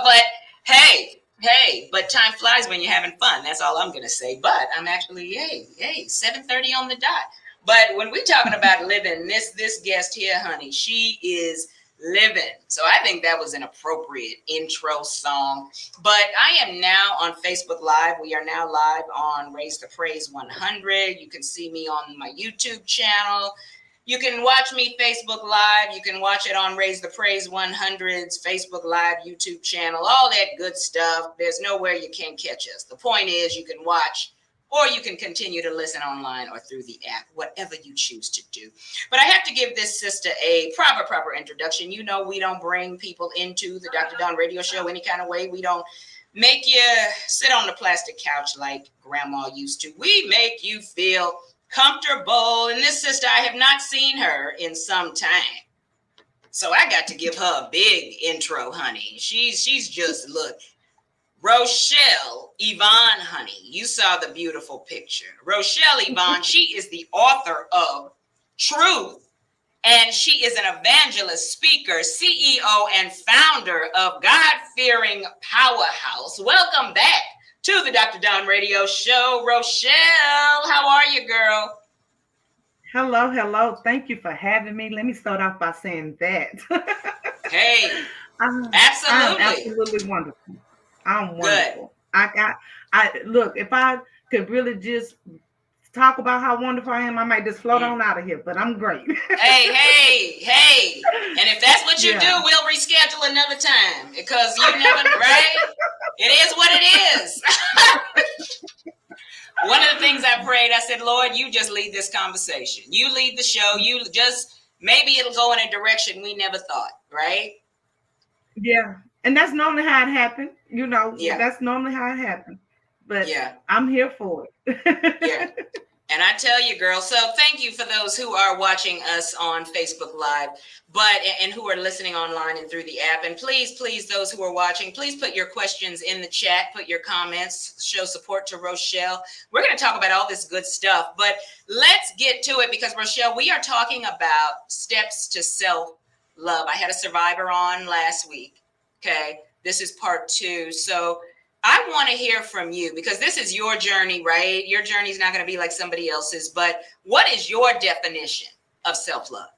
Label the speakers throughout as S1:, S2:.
S1: But hey, but time flies when you're having fun. That's all I'm going to say. But I'm actually, hey, 7:30 on the dot. But when we're talking about living, this guest here, honey, she is living. So I think that was an appropriate intro song. But I am now on Facebook Live. We are now live on Raise the Praise 100. You can see me on my YouTube channel. You can watch me Facebook Live. You can watch it on Raise the Praise 100's Facebook Live YouTube channel, all that good stuff. There's nowhere you can't catch us. The point is you can watch or you can continue to listen online or through the app, whatever you choose to do. But I have to give this sister a proper introduction. You know, we don't bring people into the Dr. Dawn radio show any kind of way. We don't make you sit on the plastic couch like grandma used to. We make you feel comfortable. And this sister, I have not seen her in some time. So I got to give her a big intro, honey. She's just, look, Rochelle Yvonne, honey. You saw the beautiful picture. Rochelle Yvonne, she is the author of Truth, and she is an evangelist, speaker, CEO, and founder of God-Fearing Powerhouse. Welcome back to the Dr. Dawn radio show. Rochelle, how are you, girl?
S2: Hello. Thank you for having me. Let me start off by saying that.
S1: Hey, absolutely.
S2: I'm absolutely wonderful. I'm wonderful. Good. I look, if I could really just talk about how wonderful I am, I might just float on out of here, but I'm great.
S1: hey. And if that's what you do, we'll reschedule another time because you never, right? It is what it is. One of the things I prayed, I said, Lord, you just lead this conversation. You lead the show. You just, maybe it'll go in a direction we never thought, right?
S2: Yeah. And that's normally how it happened. You know, that's normally how it happened. But I'm here for it.
S1: Yeah. And I tell you, girl, so thank you for those who are watching us on Facebook Live, and who are listening online and through the app. And please, those who are watching, please put your questions in the chat, put your comments, show support to Rochelle. We're going to talk about all this good stuff, but let's get to it because, Rochelle, we are talking about steps to self-love. I had a survivor on last week. Okay, this is part 2. So I want to hear from you because this is your journey, right? Your journey is not going to be like somebody else's, but what is your definition of self-love?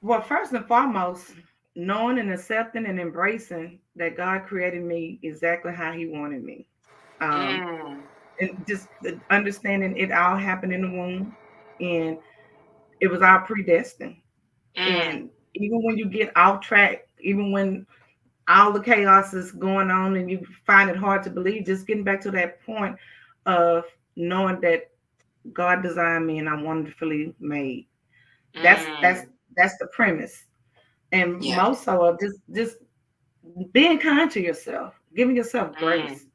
S2: Well, first and foremost, knowing and accepting and embracing that God created me exactly how he wanted me. And just understanding it all happened in the womb and it was all predestined. And even when you get off track, even when all the chaos is going on and you find it hard to believe, just getting back to that point of knowing that God designed me and I'm wonderfully made. That's the premise. And most so of just being kind to yourself, giving yourself grace.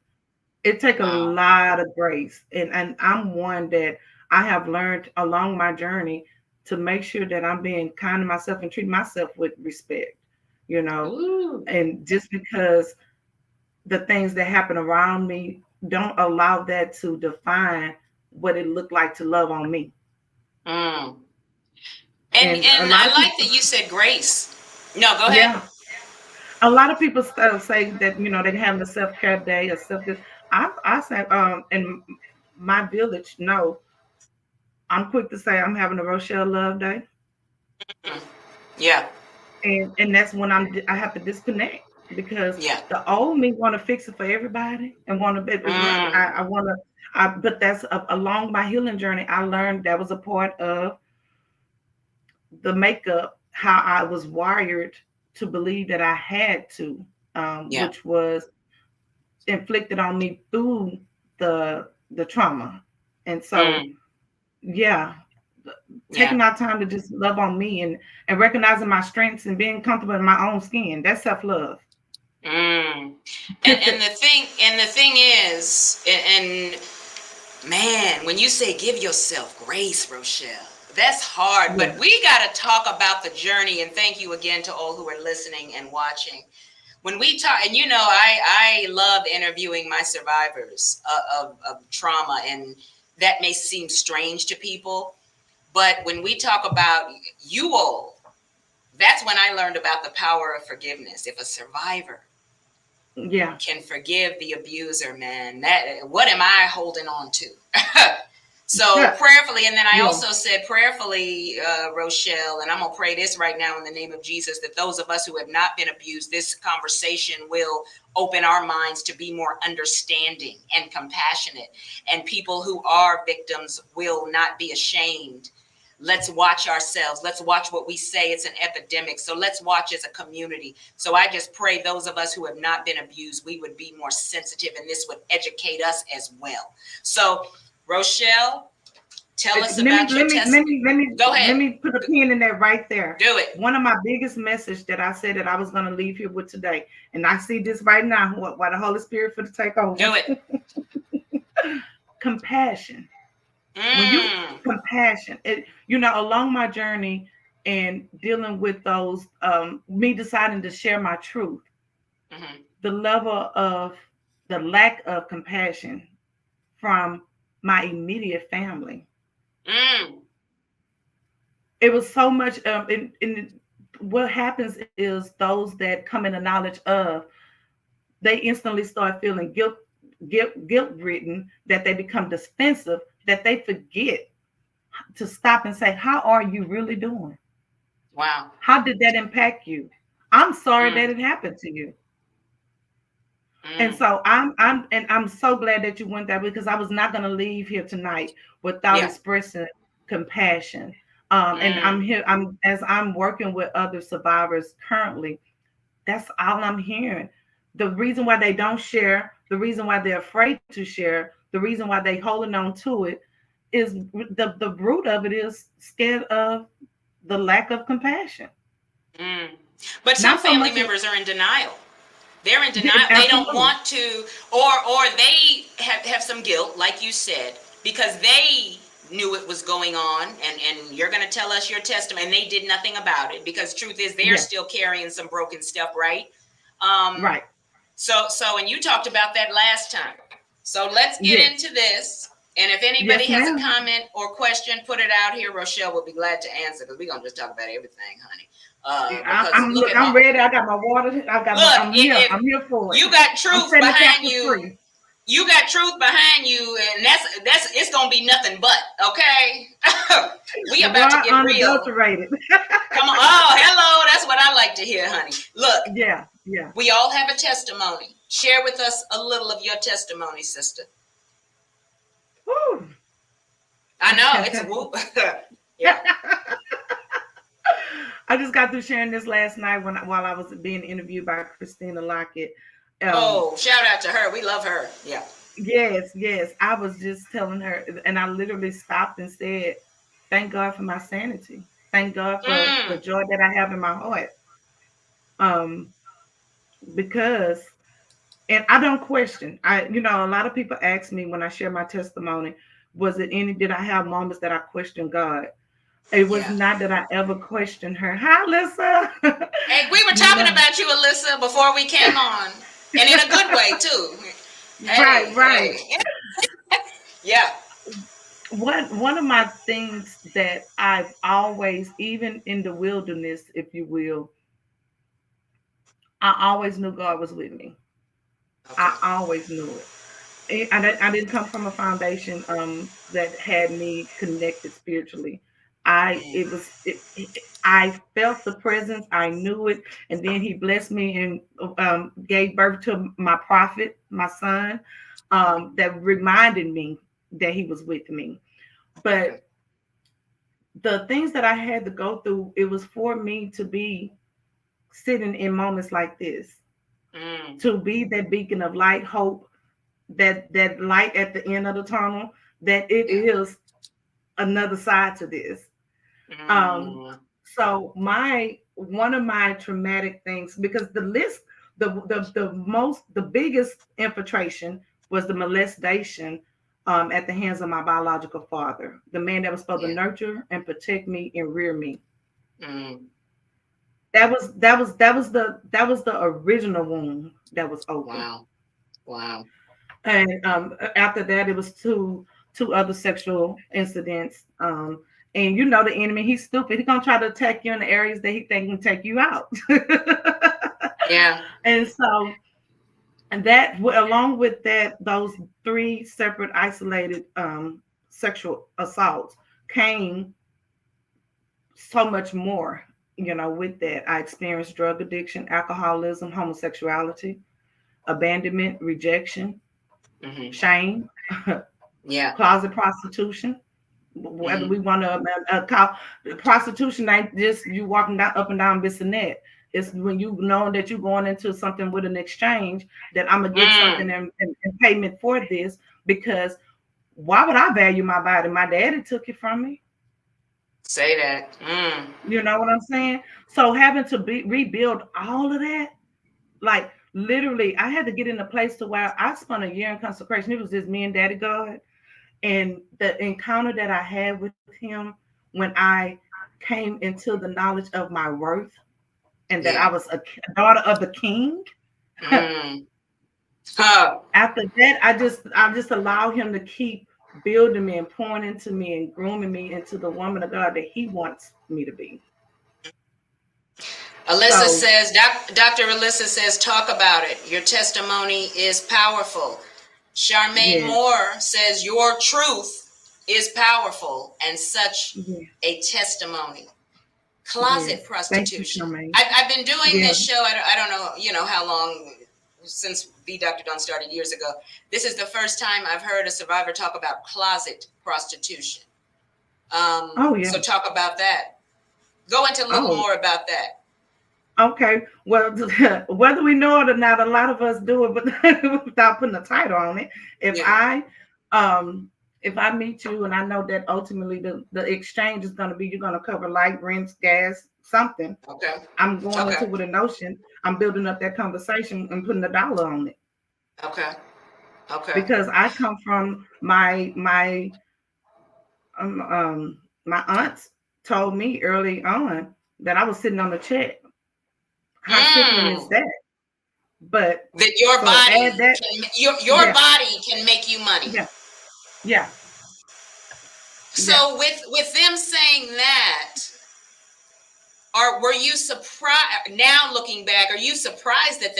S2: It takes a lot of grace. And I'm one that I have learned along my journey to make sure that I'm being kind to myself and treat myself with respect. You know, and just because the things that happen around me don't allow that to define what it looked like to love on me.
S1: And I like that you said grace. No, go ahead. Yeah.
S2: A lot of people say that, you know, they're having a self-care day or something. I say, in my village, no. I'm quick to say I'm having a Rochelle Love Day.
S1: Yeah.
S2: And that's when I have to disconnect because the old me want to fix it for everybody and want to. I want to. But that's along my healing journey. I learned that was a part of the makeup, how I was wired to believe that I had to, which was inflicted on me through the trauma, and so taking our time to just love on me and recognizing my strengths and being comfortable in my own skin. That's self-love.
S1: And the thing is, and man, when you say give yourself grace, Rochelle, that's hard, but we got to talk about the journey. And thank you again to all who are listening and watching. When we talk, and you know, I love interviewing my survivors of trauma, and that may seem strange to people. But when we talk about you all That's when I learned about the power of forgiveness. If a survivor
S2: Yeah.
S1: can forgive the abuser, man, that what am I holding on to? So prayerfully, and then I
S2: Yeah.
S1: also said prayerfully, Rochelle, and I'm gonna pray this right now in the name of Jesus, that those of us who have not been abused, this conversation will open our minds to be more understanding and compassionate, and people who are victims will not be ashamed. Let's watch ourselves. Let's watch what we say. It's an epidemic. So let's watch as a community. So I just pray those of us who have not been abused, we would be more sensitive, and this would educate us as well. So, Rochelle, tell us
S2: Let me
S1: about your
S2: let me let
S1: test.
S2: me let me
S1: Go
S2: let
S1: ahead.
S2: me put a pin in that right there.
S1: Do it.
S2: One of my biggest message that I said that I was going to leave here with today, and I see this right now, why the Holy Spirit for to take over.
S1: Do it.
S2: Compassion. When you compassion, along my journey and dealing with those, me deciding to share my truth, the level of the lack of compassion from my immediate family. It was so much. What happens is those that come in the knowledge of, they instantly start feeling guilt ridden, that they become defensive, that they forget to stop and say, "How are you really doing?
S1: Wow.
S2: How did that impact you? I'm sorry that it happened to you." And so I'm so glad that you went there, because I was not going to leave here tonight without expressing compassion. And I'm here. As I'm working with other survivors currently. That's all I'm hearing. The reason why they don't share, the reason why they're afraid to share, the reason why they holding on to it, is the root of it is scared of the lack of compassion.
S1: But some
S2: Not so
S1: family
S2: much as,
S1: members are in denial. They're in denial. They don't
S2: absolutely.
S1: want to, or they have some guilt, like you said, because they knew it was going on, and you're going to tell us your testimony, and they did nothing about it, because truth is they're
S2: Yeah.
S1: still carrying some broken stuff, right?
S2: Right.
S1: So and you talked about that last time. So let's get
S2: Yes.
S1: into this. And if anybody
S2: Yes,
S1: has a
S2: ma'am.
S1: comment or question, put it out here. Rochelle will be glad to answer, because we're gonna just talk about everything, honey. Because look at
S2: I'm ready. I got my water.
S1: look,
S2: I'm here.
S1: if
S2: I'm here for it.
S1: you got
S2: I'm
S1: truth
S2: setting the
S1: behind
S2: captives
S1: you,
S2: free.
S1: you got truth behind you, and that's it's gonna be nothing but okay. We
S2: The
S1: about to
S2: word
S1: get real.
S2: unadulterated.
S1: Come on. Oh, hello. That's what I like to hear, honey. Look,
S2: Yeah. Yeah.
S1: we all have a testimony. Share with us a little of your testimony, sister.
S2: Whew.
S1: I know it's a whoop. Yeah.
S2: I just got through sharing this last night while I was being interviewed by Christina Lockett.
S1: Oh, shout out to her. We love her. Yeah.
S2: Yes, yes. I was just telling her, and I literally stopped and said, "Thank God for my sanity. Thank God for the joy that I have in my heart." Um, because, and I don't question. A lot of people ask me when I share my testimony, did I have moments that I questioned God? It was
S1: Yeah.
S2: not that I ever questioned her. Hi, Lisa.
S1: Hey, we were talking
S2: No.
S1: about you, Alyssa, before we came on, and in a good way too.
S2: Right,
S1: Hey,
S2: right.
S1: hey. Yeah.
S2: One of my things that I've always, even in the wilderness, if you will, I always knew God was with me. I
S1: Okay.
S2: always knew it. I didn't come from a foundation that had me connected spiritually. I felt the presence. I knew it, and then He blessed me and gave birth to my prophet, my son, that reminded me that He was with me.
S1: Okay.
S2: But the things that I had to go through, it was for me to be sitting in moments like this, to be that beacon of light, hope, that light at the end of the tunnel, that it
S1: Yeah.
S2: is another side to this. Um, so my one of my traumatic things, because the list, the biggest infiltration was the molestation at the hands of my biological father, the man that was supposed to
S1: Yeah.
S2: nurture and protect me and rear me.
S1: Mm.
S2: That was the original wound that was open.
S1: Wow. Wow.
S2: And after that, it was two other sexual incidents. And you know the enemy, he's stupid. He's gonna try to attack you in the areas that he think can take you out.
S1: Yeah.
S2: And so, and that along with that, those three separate isolated sexual assaults came so much more. With that, I experienced drug addiction, alcoholism, homosexuality, abandonment, rejection,
S1: Mm-hmm.
S2: shame,
S1: Yeah.
S2: closet prostitution. Whether
S1: Mm-hmm.
S2: we want to call prostitution, ain't just you walking down up and down Bissonnette. It's when you know that you're going into something with an exchange, that I'm gonna get something
S1: Mm.
S2: in payment for this, because why would I value my body? My daddy took it from me.
S1: Say that. Mm.
S2: You know what I'm saying? So having to rebuild all of that, like literally, I had to get in a place to where I spent a year in consecration. It was just me and Daddy God, and the encounter that I had with him when I came into the knowledge of my worth, and that I
S1: Yeah.
S2: was a daughter of the King.
S1: Mm. Huh.
S2: After that, I just allow him to keep building me and pouring into me and grooming me into the woman of God that he wants me to be.
S1: Alyssa
S2: So
S1: says, Dr. Alyssa says, talk about it. Your testimony is powerful. Charmaine
S2: yes,
S1: Moore says, your truth is powerful and such
S2: yeah,
S1: a testimony.
S2: yes.
S1: Closet
S2: Thank you,
S1: prostitution.
S2: Charmaine.
S1: I've been doing
S2: Yeah.
S1: this show. I don't know, how long, since Be Dr. Dawn started years ago. This is the first time I've heard a survivor talk about closet prostitution.
S2: Oh yeah.
S1: So talk about that. Go into a little
S2: Oh,
S1: more about that.
S2: okay. Well, whether we know it or not, a lot of us do it, but without putting a title on it. If
S1: Yeah.
S2: I, um, if I meet you and I know that ultimately the exchange is going to be, you're going to cover light, rent, gas, something.
S1: Okay.
S2: I'm going
S1: Okay.
S2: into with a notion. I'm building up that conversation and putting a dollar on it,
S1: Okay. Okay.
S2: because I come from um, um my aunts told me early on that I was sitting on a check. How sickening is
S1: Mm.
S2: that? But
S1: That your
S2: so add
S1: body
S2: that,
S1: can your
S2: yeah,
S1: body can make you money.
S2: yeah, yeah, yeah.
S1: So with them saying that, or were you surprised now looking back? Are you surprised that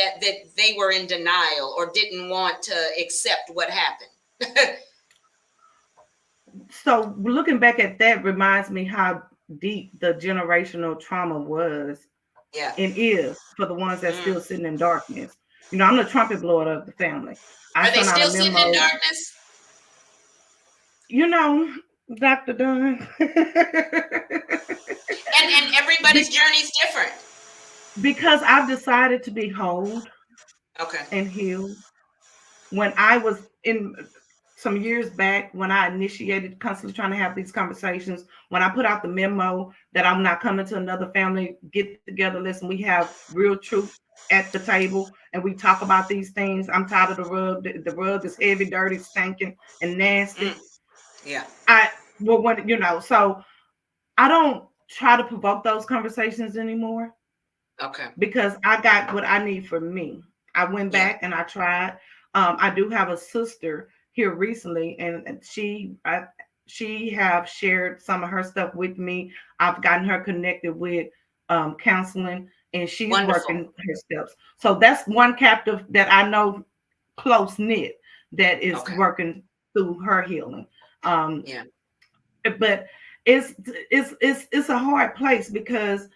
S1: they were in denial or didn't want to accept what happened?
S2: So looking back at that reminds me how deep the generational trauma was
S1: Yeah.
S2: and is for the ones that's still
S1: Mm.
S2: sitting in darkness. I'm the trumpet blower of the family. I
S1: Are they
S2: sent out a
S1: still sitting in
S2: memo,
S1: darkness?
S2: you know, Dr. Dunn.
S1: And everybody's
S2: Be-
S1: journey is different.
S2: because I've decided to be whole
S1: Okay.
S2: and healed. When I was in some years back, when I initiated constantly trying to have these conversations, when I put out the memo that I'm not coming to another family get together, listen, we have real truth at the table and we talk about these things. I'm tired of the rug. The rug is heavy, dirty, stinking, and
S1: Mm.
S2: nasty.
S1: Yeah.
S2: I well, when so I don't try to provoke those conversations anymore,
S1: Okay.
S2: because I got what I need for me. I went
S1: Yeah.
S2: back and I tried. I do have a sister here recently, and she have shared some of her stuff with me. I've gotten her connected with counseling, and she's
S1: Wonderful.
S2: working her steps. So that's one captive that I know close knit that is
S1: Okay.
S2: working through her healing. Um,
S1: Yeah.
S2: but it's a hard place because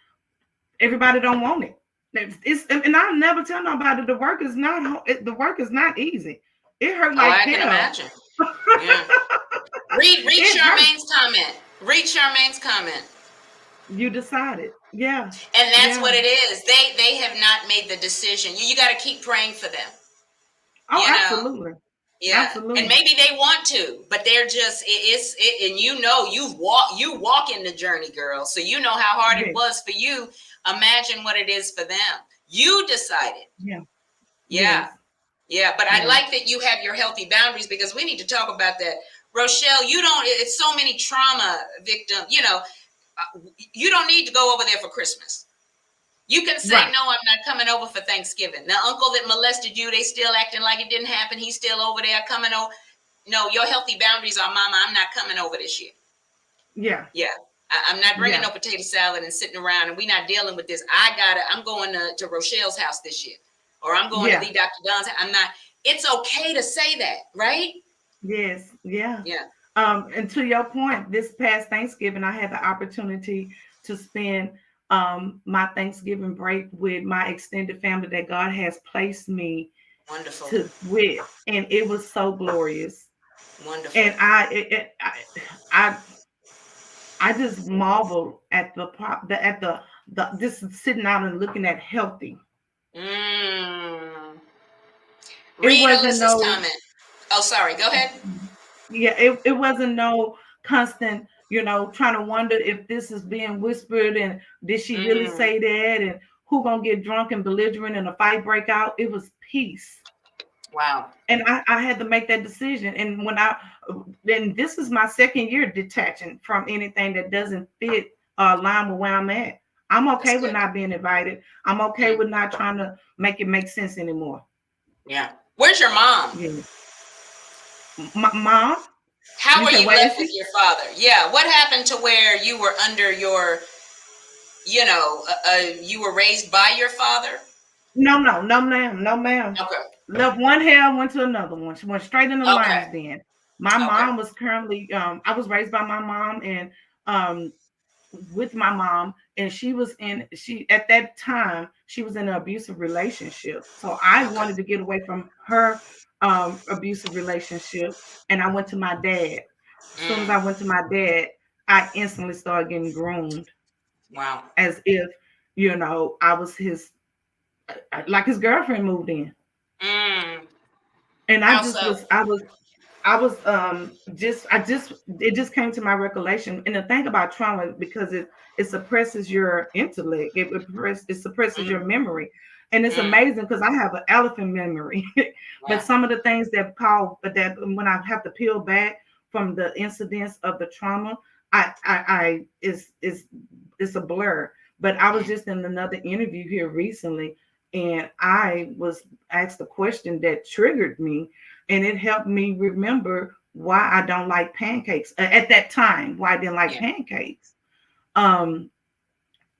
S2: everybody don't want it. And I never tell nobody the work is not easy. It hurt
S1: Oh,
S2: like
S1: I can
S2: hell.
S1: imagine. Yeah. Read
S2: It hurt.
S1: Charmaine's comment. Read Charmaine's comment.
S2: You decided. Yeah.
S1: And that's what
S2: Yeah.
S1: it is. They have not made the decision. You got to keep praying for them.
S2: Oh,
S1: You know.
S2: absolutely.
S1: Yeah. And
S2: Absolutely.
S1: maybe they want to, but they're just and you walk in the journey, girl. So you know how hard it
S2: Yes.
S1: was for you. Imagine what it is for them. You decided.
S2: Yeah.
S1: Yeah.
S2: Yes.
S1: Yeah, but I
S2: Yes.
S1: like that you have your healthy boundaries because we need to talk about that. Rochelle, you don't, it's so many trauma victims, you don't need to go over there for Christmas. You can say,
S2: Right.
S1: no, I'm not coming over for Thanksgiving. The uncle that molested you, they still acting like it didn't happen. He's still over there coming over. No, your healthy boundaries are, mama, I'm not coming over this year.
S2: Yeah.
S1: Yeah. I'm not bringing
S2: Yeah.
S1: no potato salad and sitting around, and we not dealing with this. I'm going to Rochelle's house this year, or I'm going to
S2: Yeah.
S1: the Dr. Don's. I'm not. It's okay to say that, right?
S2: Yes. Yeah.
S1: Yeah.
S2: And to your point, this past Thanksgiving, I had the opportunity to spend my Thanksgiving break with my extended family that God has placed me
S1: Wonderful.
S2: to with, and it was so glorious.
S1: Wonderful.
S2: And I I just marvel at the just sitting out and looking at healthy.
S1: Mm.
S2: It
S1: Read
S2: wasn't
S1: Alyssa's
S2: no
S1: comment. Oh, sorry. Go ahead.
S2: yeah, it wasn't no constant, trying to wonder if this is being whispered and did she really
S1: Mm.
S2: say that and who gonna get drunk and belligerent and a fight break out. It was peace.
S1: Wow.
S2: And I had to make that decision. And then this is my second year detaching from anything that doesn't fit line with where I'm at. I'm
S1: That's
S2: okay with
S1: good.
S2: not being invited. I'm okay
S1: Mm.
S2: with not trying to make it make sense anymore.
S1: Yeah. Where's your mom?
S2: Yeah. My mom,
S1: How
S2: you
S1: were
S2: said
S1: you
S2: where is
S1: left
S2: she?
S1: with your father? Yeah. What happened to where you were under your, you were raised by your father?
S2: No, no, no, ma'am, no, ma'am.
S1: Okay.
S2: Left one hair, went to another one. She went straight in the
S1: Okay.
S2: lion's den. My
S1: Okay.
S2: mom was currently, I was raised by my mom and um, with my mom, and she at that time she was in an abusive relationship. So I
S1: Okay.
S2: wanted to get away from her abusive relationship, and I went to my dad. As soon as I
S1: Mm.
S2: went to my dad, I instantly started getting groomed
S1: Wow.
S2: as if I was his like his girlfriend moved in.
S1: Mm.
S2: And
S1: How so?
S2: I was just I just it just came to my recollection. And the thing about trauma, because it suppresses your intellect, it suppresses your
S1: Mm.
S2: memory. And it's
S1: Mm.
S2: amazing because I have an elephant memory. But
S1: Yeah.
S2: some of the things that when I have to peel back from the incidents of the trauma, I it's a blur. But I was
S1: Mm.
S2: just in another interview here recently, and I was asked a question that triggered me, and it helped me remember why I don't like pancakes at that time. Why I didn't like
S1: Yeah.
S2: pancakes. Um,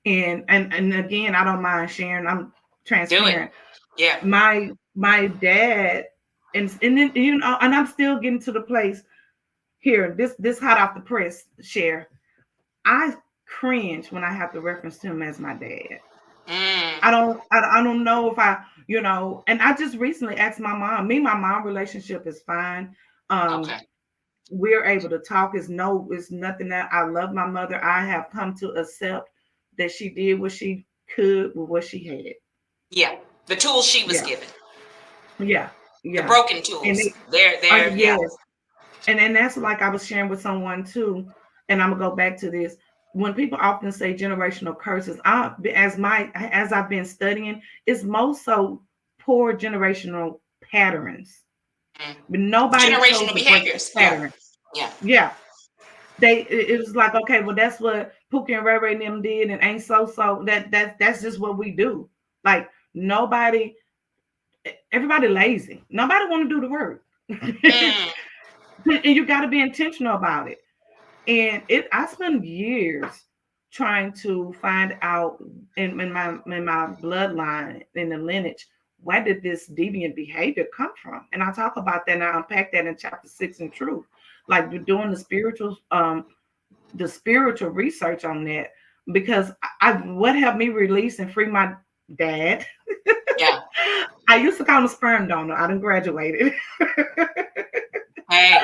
S2: and again, I don't mind sharing. I'm
S1: Do it.
S2: transparent.
S1: Yeah.
S2: My dad, and then and I'm still getting to the place here. This hot off the press share. I cringe when I have to reference him as my dad.
S1: Mm.
S2: I don't know if and I just recently asked my mom. Me and my mom relationship is fine. Um,
S1: Okay.
S2: we're able to talk. It's nothing that I love my mother. I have come to accept that she did what she could with what she had.
S1: Yeah. The tools she was
S2: Yeah,
S1: given.
S2: yeah,
S1: The
S2: yeah.
S1: broken
S2: And
S1: tools. They're yeah.
S2: yes, and that's like I was sharing with someone too. And I'm gonna go back to this. When people often say generational curses, as I've been studying, it's most so poor generational patterns.
S1: Mm.
S2: But nobody chose
S1: Generational
S2: to break the
S1: behaviors. Yeah.
S2: pattern.
S1: Yeah.
S2: Yeah, it was like, okay, well, that's what Pookie and Ray Ray and them did, and ain't so that's just what we do. Like nobody, everybody lazy. Nobody want to do the work,
S1: Mm.
S2: and you got to be intentional about it. And I spent years trying to find out in my bloodline, in the lineage, where did this deviant behavior come from? And I talk about that and I unpack that in chapter 6 in truth. Like we're doing the spiritual research on that, because what helped me release and free my dad.
S1: Yeah.
S2: I used to call him a sperm donor. I didn't graduated.
S1: Hey.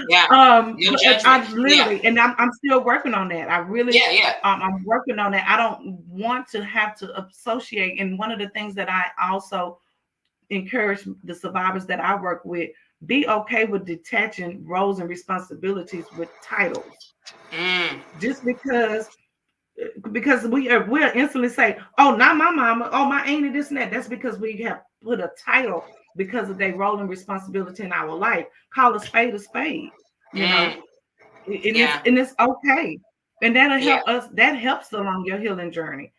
S1: Yeah. No
S2: But
S1: judgment.
S2: I
S1: Yeah.
S2: literally, and I'm still working on that. I really,
S1: Yeah. Yeah.
S2: I'm working on that. I don't want to have to associate. And one of the things that I also encourage the survivors that I work with, be okay with detaching roles and responsibilities with titles.
S1: Mm.
S2: Just because we'll instantly say, oh, not my mama, oh, my auntie, this and that. That's because we have put a title because of their role and responsibility in our life. Call a spade a spade, you know,
S1: Mm.
S2: and
S1: Yeah.
S2: it's okay. And that'll
S1: Yeah.
S2: help us, that helps along your healing journey.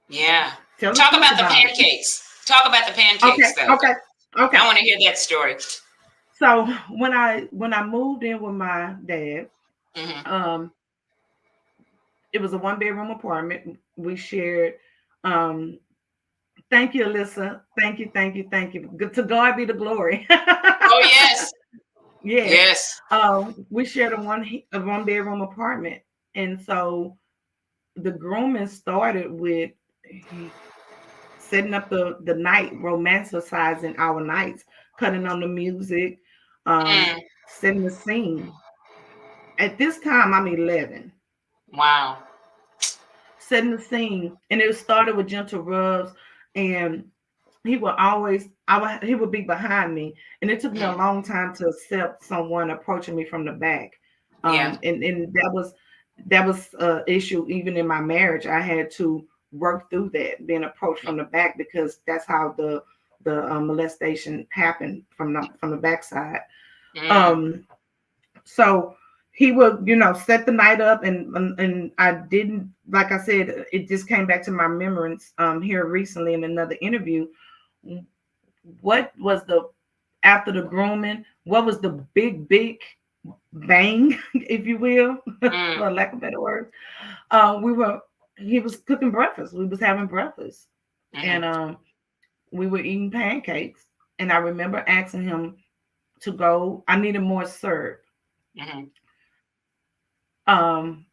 S1: Yeah.
S2: Tell the
S1: Talk
S2: truth
S1: about the
S2: about it.
S1: pancakes. Talk about the
S2: Okay,
S1: pancakes, though.
S2: okay,
S1: I
S2: okay.
S1: want to hear that story.
S2: So when I moved in with my dad,
S1: Hmm.
S2: um, It was a 1 bedroom apartment. We shared. Um, Thank you, Alyssa. Thank you, thank you, thank you. Good to God be the glory.
S1: Oh yes,
S2: Yes.
S1: yes.
S2: We shared a 1 bedroom apartment, and so the grooming started with setting up the night, romanticizing our nights, cutting on the music, um,
S1: Mm,
S2: setting the scene. At this time, I'm 11.
S1: wow.
S2: Setting the scene, and it started with gentle rubs, and he would be behind me, and it took me a
S1: Mm,
S2: long time to accept someone approaching me from the back.
S1: yeah.
S2: And that was a issue even in my marriage. I had to work through that, being approached from the back, because that's how the molestation happened, from the backside.
S1: Mm,
S2: um so he would, set the night up, and I didn't, like I said, it just came back to my remembrance here recently in another interview. What was the after the grooming? What was the big bang, if you will,
S1: mm,
S2: for lack of better words? We were He was cooking breakfast. We was having breakfast,
S1: mm-hmm,
S2: and we were eating pancakes. And I remember asking him to go. I needed more syrup.
S1: mm-hmm,
S2: Um,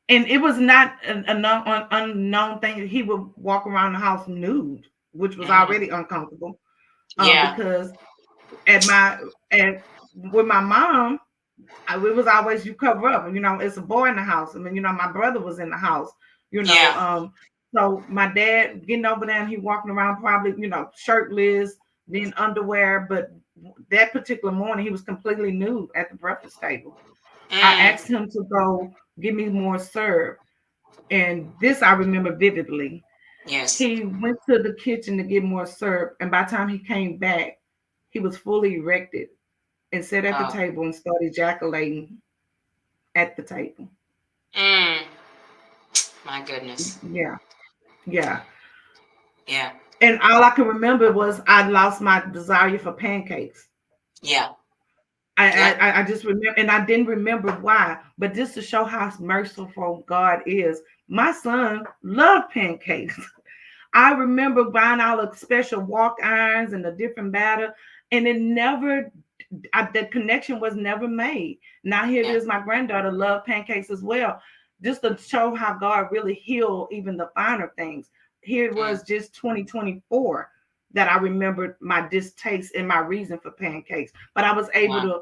S2: and it was not unknown thing that he would walk around the house nude, which was
S1: mm-hmm.
S2: already uncomfortable.
S1: Yeah.
S2: Because at my at with my mom, it was always you cover up. It's a boy in the house. I mean, my brother was in the house. You know,
S1: Yeah.
S2: um, so my dad getting over there, and he walking around probably, shirtless, then underwear. But that particular morning, he was completely nude at the breakfast table. I
S1: Mm,
S2: asked him to go give me more syrup, and this I remember vividly.
S1: yes.
S2: He went to the kitchen to get more syrup, and by the time he came back, he was fully erected and sat at the
S1: Oh.
S2: table and started ejaculating at the table.
S1: Mm, my goodness.
S2: Yeah, yeah.
S1: Yeah.
S2: And all I can remember was I lost my desire for pancakes.
S1: Yeah.
S2: I, I,
S1: Yep.
S2: I just remember, and I didn't remember why, but just to show how merciful God is. My son loved pancakes. I remember buying all the special walk irons and the different batter, and the connection was never made. Now here it
S1: Yeah.
S2: is, my granddaughter loved pancakes as well, just to show how God really healed even the finer things. Here it
S1: Mm,
S2: was, just 2024, that I remembered my distaste and my reason for pancakes, but I was able
S1: wow.
S2: to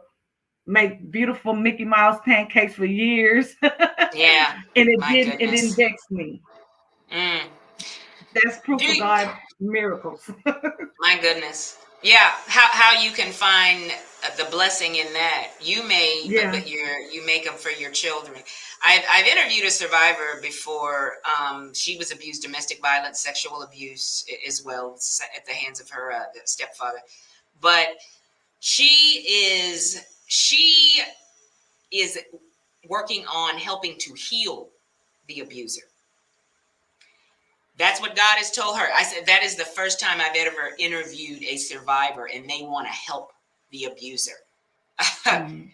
S2: make beautiful Mickey Mouse pancakes for years, and
S1: Yeah.
S2: it
S1: My
S2: didn't
S1: goodness.
S2: vex me.
S1: Mm.
S2: That's proof
S1: Do
S2: of God miracles.
S1: My goodness. Yeah, how you can find the blessing in that you made,
S2: Yeah.
S1: but you make them for your children. I've interviewed a survivor before. She was abused, domestic violence, sexual abuse as well, at the hands of her stepfather. But she is working on helping to heal the abuser. That's what God has told her. I said, that is the first time I've ever interviewed a survivor and they want to help the abuser.
S2: Mhm.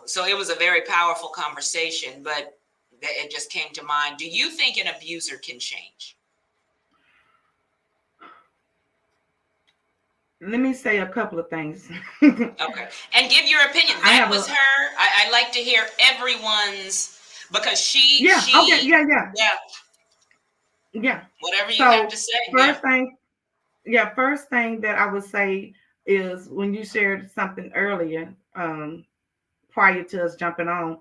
S1: So it was a very powerful conversation, but it just came to mind. Do you think an abuser can change?
S2: Let me say a couple of things. I
S1: Okay. And give your opinion. That
S2: have
S1: was
S2: a
S1: her. I like to hear everyone's, because
S2: Yeah, okay, yeah, yeah,
S1: yeah,
S2: yeah.
S1: whatever you have
S2: So
S1: to say. Yeah.
S2: first thing, yeah, first thing that I would say is when you shared something earlier, prior to us jumping on,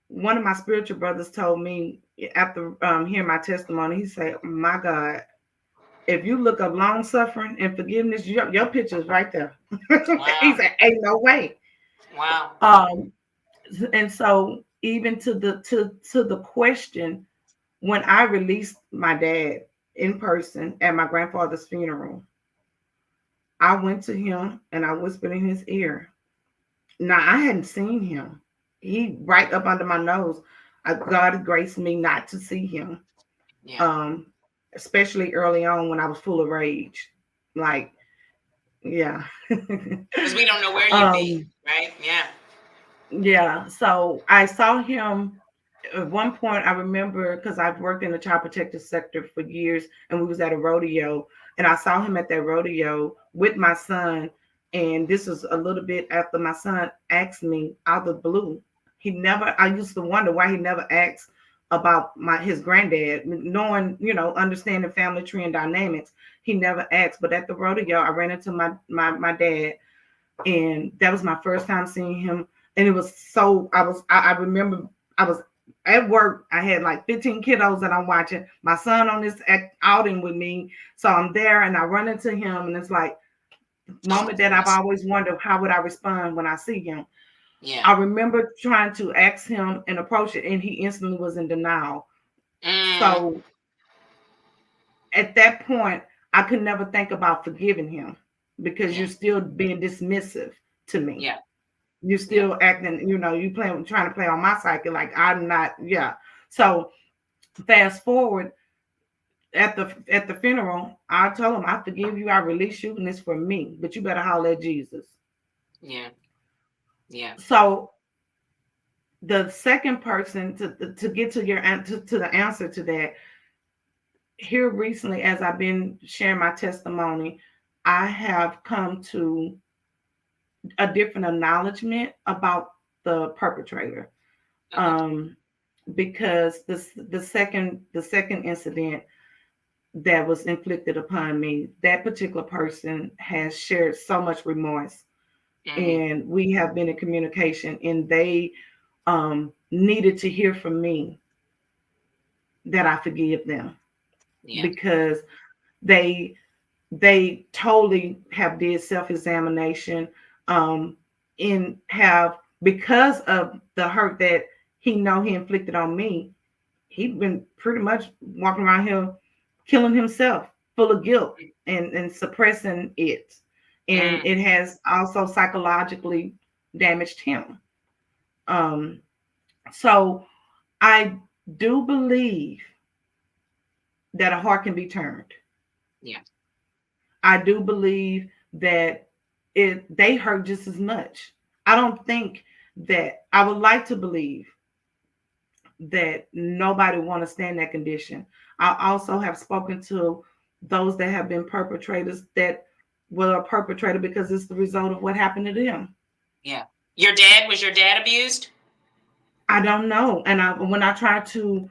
S2: one of my spiritual brothers told me after hearing my testimony, he said, "My God, if you look up long suffering and forgiveness, your picture is right there." He
S1: Wow.
S2: said, "Ain't no way."
S1: Wow.
S2: Um, and so even to the question, when I released my dad in person at my grandfather's funeral, I went to him and I whispered in his ear. Now I hadn't seen him. He right up under my nose. God graced me not to see him.
S1: Yeah.
S2: Um, Especially early on when I was full of rage. Like, yeah.
S1: Because we don't know where you'd be,
S2: um,
S1: right? Yeah.
S2: yeah. So I saw him At one point I remember, because I've worked in the child protective sector for years, and we was at a rodeo, and I saw him at that rodeo with my son. And this was a little bit after my son asked me out of the blue. I used to wonder why he never asked about his granddad, knowing, understanding family tree and dynamics. He never asked. But at the rodeo I ran into my dad, and that was my first time seeing him. And it was so I remember I was at work. I had like 15 kiddos that I'm watching. My son on this outing with me, so I'm there and I run into him, and it's like the
S1: Oh my
S2: moment that I've
S1: goodness.
S2: always wondered, how would I respond when I see him.
S1: Yeah.
S2: I remember trying to ask him and approach it, and he instantly was in denial.
S1: Mm,
S2: So at that point, I could never think about forgiving him, because
S1: yeah.
S2: you're still being dismissive to me.
S1: Yeah.
S2: You're
S1: Yeah.
S2: still acting, you playing, trying to play on my psyche, like I'm not. Yeah. So fast forward, at the funeral, I told him, I forgive you, I release you, and it's for me, but you better holler at Jesus.
S1: Yeah. Yeah.
S2: So the second person, to get to to the answer to that, here recently, as I've been sharing my testimony, I have come to a different acknowledgement about the perpetrator.
S1: Okay.
S2: um because the second incident that was inflicted upon me, that particular person has shared so much remorse,
S1: Mm-hmm.
S2: and we have been in communication, and they needed to hear from me that I forgive them,
S1: Yeah.
S2: because they they totally have did self-examination, um and have, because of the hurt that he inflicted on me, he'd been pretty much walking around here killing himself, full of guilt, and suppressing it. And
S1: Mm,
S2: it has also psychologically damaged him. Um, so I do believe that a heart can be turned.
S1: yeah.
S2: I do believe that they hurt just as much. I don't think that I would like to believe that nobody want to stand that condition. I also have spoken to those that have been perpetrators that were a perpetrator because it's the result of what happened to them.
S1: Yeah. Was your dad abused?
S2: I don't know, and when I tried to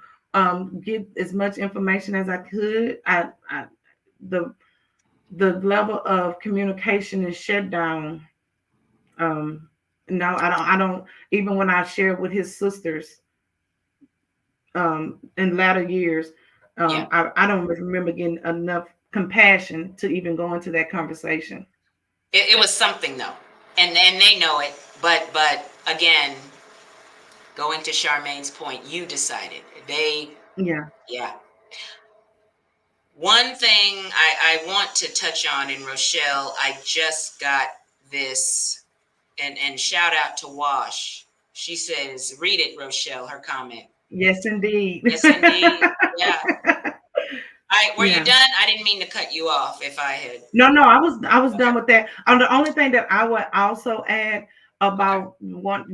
S2: get as much information as I could, the the level of communication is shut down. Um, no, I don't. I don't. Even when I shared with his sisters in latter years,
S1: Yeah.
S2: I don't remember getting enough compassion to even go into that conversation.
S1: It was something though, and they know it. But again, going to Charmaine's point, you decided they.
S2: Yeah.
S1: Yeah. One thing I want to touch on in Rochelle, I just got this, and shout out to Wash. She says, "Read it, Rochelle." Her comment.
S2: Yes, indeed.
S1: Yes, indeed. Yeah. I were you
S2: Yeah.
S1: done? I didn't mean to cut you off. If I had.
S2: No. I was
S1: Okay.
S2: done with that. The only thing that I would also add
S1: Okay.
S2: about one,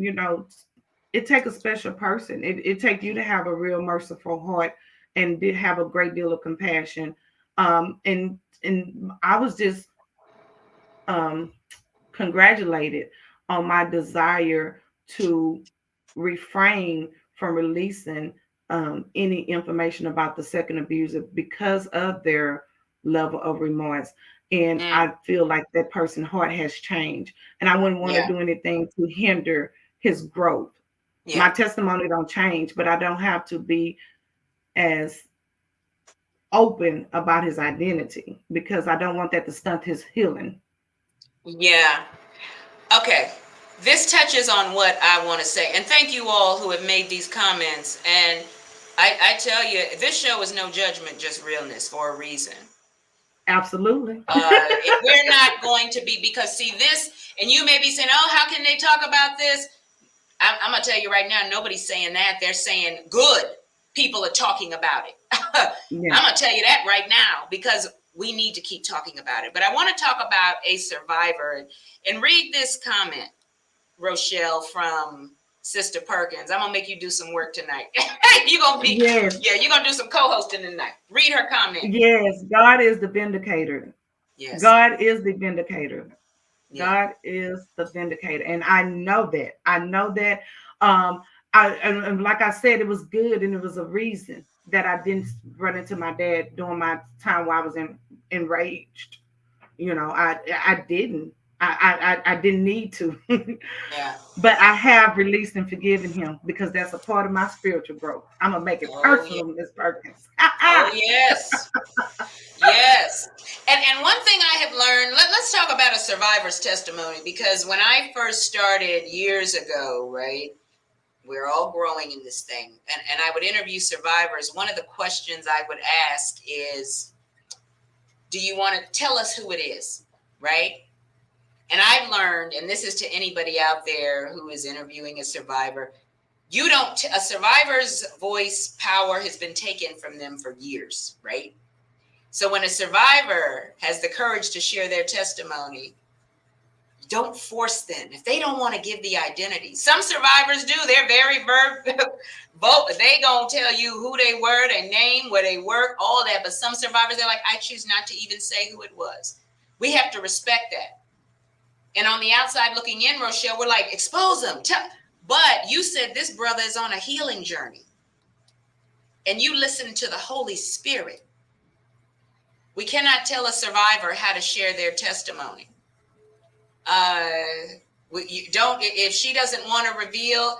S2: it takes a special person. It takes you to have a real merciful heart, and did have a great deal of compassion. And I was just um congratulated on my desire to refrain from releasing any information about the second abuser because of their level of remorse. And
S1: Mm,
S2: I feel like that person's heart has changed, and I wouldn't want to
S1: yeah.
S2: do anything to hinder his growth. My
S1: Yeah.
S2: testimony don't change, but I don't have to be as open about his identity, because I don't want that to stunt his healing.
S1: Yeah. Okay. This touches on what I want to say. And thank you all who have made these comments. And I tell you, this show is no judgment, just realness for a reason.
S2: Absolutely.
S1: We're not going to be, because see this, and you may be saying, oh, how can they talk about this? I'm going to tell you right now, nobody's saying that. They're saying good. People are talking about it.
S2: Yeah.
S1: I'm going to tell you that right now, because we need to keep talking about it. But I want to talk about a survivor and read this comment, Rochelle, from Sister Perkins. I'm gonna make you do some work tonight. You're gonna be,
S2: Yes,
S1: yeah, you're gonna do some co-hosting tonight. Read her comment.
S2: yes. God is the vindicator.
S1: Yes.
S2: God is the vindicator.
S1: Yeah.
S2: God is the vindicator, and I know that. I know that. Um, and like I said, it was good, and it was a reason that I didn't run into my dad during my time while I was enraged. I didn't. I didn't need to.
S1: Yeah.
S2: But I have released and forgiven him because that's a part of my spiritual growth. I'm gonna make it
S1: Oh yeah.
S2: personal, Miss Perkins.
S1: Oh yes. Yes. And one thing I have learned, let's talk about a survivor's testimony, because when I first started years ago, right, we're all growing in this thing, and I would interview survivors. One of the questions I would ask is, do you want to tell us who it is, right? And I've learned, and this is to anybody out there who is interviewing a survivor, you don't, a survivor's voice power has been taken from them for years, right? So when a survivor has the courage to share their testimony, don't force them. If they don't want to give the identity, some survivors do. They're very vote. They gonna tell you who they were, their name, where they work, all that. But some survivors, they're like, I choose not to even say who it was. We have to respect that. And on the outside looking in, Rochelle, we're like, expose them. But you said this brother is on a healing journey, and you listen to the Holy Spirit. We cannot tell a survivor how to share their testimony. You don't, if she doesn't want to reveal,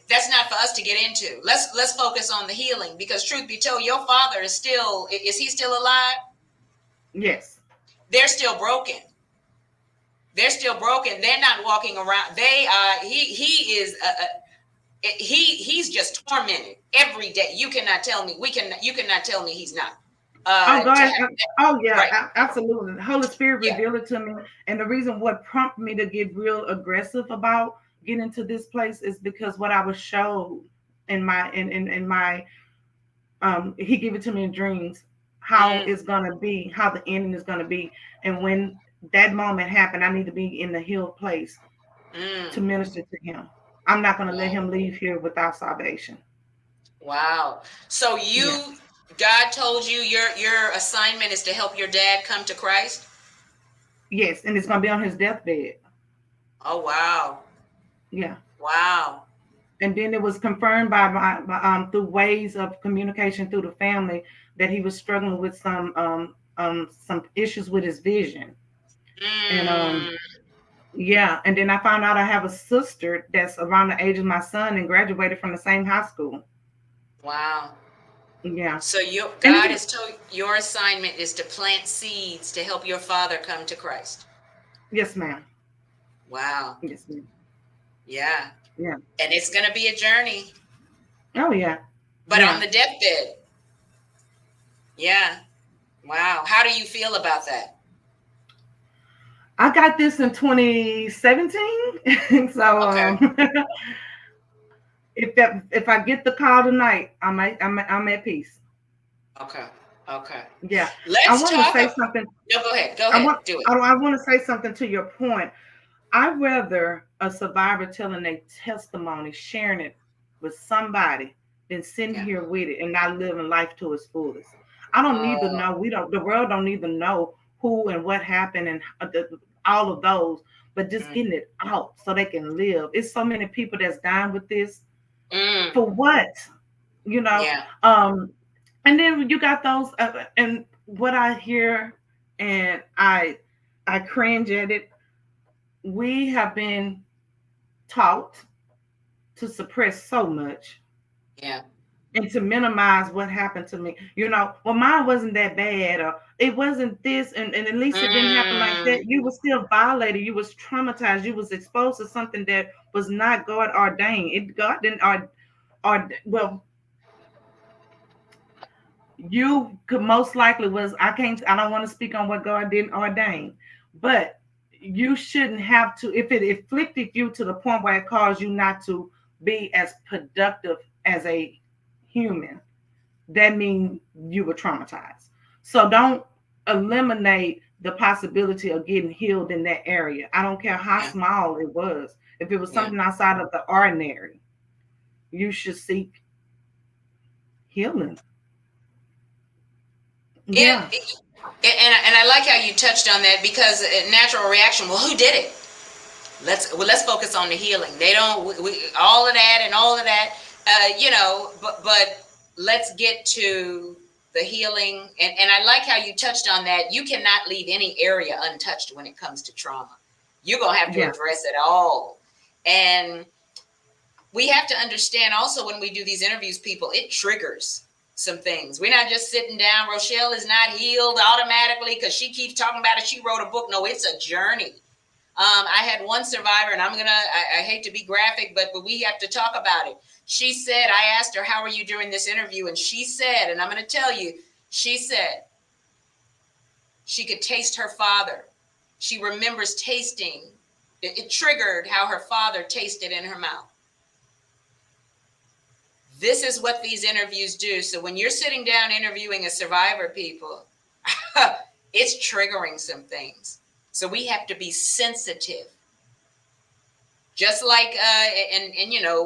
S1: that's not for us to get into. Let's focus on the healing, because truth be told, your father is he still alive?
S2: Yes.
S1: They're still broken. They're still broken. They're not walking around. He's just tormented every day. You cannot tell me he's not.
S2: Oh God! Oh
S1: Right.
S2: yeah, absolutely. The Holy Spirit
S1: Yeah.
S2: revealed it to me, and the reason what prompted me to get real aggressive about getting to this place is because what I was showed in my he gave it to me in dreams how it's gonna be, how the ending is gonna be, and when that moment happened, I need to be in the healed place to minister to him. I'm not gonna let him leave here without salvation.
S1: Wow. So
S2: Yeah.
S1: God told you your assignment is to help your dad come to Christ?
S2: Yes, and it's gonna be on his deathbed.
S1: Oh wow.
S2: Yeah.
S1: Wow.
S2: And then it was confirmed by through ways of communication through the family that he was struggling with some issues with his vision. And yeah, and then I found out I have a sister that's around the age of my son and graduated from the same high school.
S1: Wow.
S2: Yeah.
S1: So
S2: And
S1: God has told your assignment is to plant seeds to help your father come to Christ.
S2: yes, ma'am.
S1: Wow.
S2: Yes, ma'am.
S1: Yeah.
S2: Yeah.
S1: And it's going to be a journey,
S2: Oh yeah.
S1: but on
S2: Yeah.
S1: the deathbed. Yeah. Wow. How do you feel about that?
S2: I got this in 2017. So
S1: Okay.
S2: if I get the call tonight, I'm at peace.
S1: Okay. Okay.
S2: Yeah. I
S1: Let's
S2: want to
S1: talk
S2: say
S1: about.
S2: something.
S1: No, go ahead. Go
S2: I
S1: ahead.
S2: want
S1: Do it.
S2: I want to say something to your point. I'd rather a survivor telling their testimony, sharing it with somebody, than sitting
S1: Yeah.
S2: here with it and not living life to its fullest. I don't need to
S1: Oh.
S2: know. The world don't need to know who and what happened and all of those, but just
S1: Mm,
S2: getting it out so they can live. It's so many people that's dying with this.
S1: mm,
S2: For what? You know?
S1: yeah.
S2: Um, and then you got those, and what I hear, and I cringe at it. We have been taught to suppress so much
S1: Yeah.
S2: and to minimize what happened to me. Well, mine wasn't that bad, or it wasn't this, and at least it didn't happen like
S1: Mm,
S2: that. You were still violated. You was traumatized. You was exposed to something that was not God ordained. God didn't or well, you could most likely was I don't want to speak on what God didn't ordain, but you shouldn't have to, if it afflicted you to the point where it caused you not to be as productive as a human, that means you were traumatized. So don't eliminate the possibility of getting healed in that area. I don't care how
S1: yeah.
S2: small it was. If it was
S1: Yeah.
S2: something outside of the ordinary, you should seek healing.
S1: It,
S2: Yeah.
S1: and I like how you touched on that, because a natural reaction. Well, who did it? Let's focus on the healing. They don't all of that and all of that, but let's get to the healing. And I like how you touched on that. You cannot leave any area untouched when it comes to trauma. You're gonna have to
S2: Yeah.
S1: address it all. And we have to understand also, when we do these interviews, people, it triggers some things. We're not just sitting down. Rochelle is not healed automatically because she keeps talking about it. She wrote a book. No, it's a journey. I had one survivor, and I hate to be graphic, but we have to talk about it. She said, I asked her, how are you during this interview? And she said, and I'm going to tell you, she said she could taste her father. She remembers tasting. It triggered how her father tasted in her mouth. This is what these interviews do. So when you're sitting down interviewing a survivor, people, it's triggering some things. So we have to be sensitive. Just like,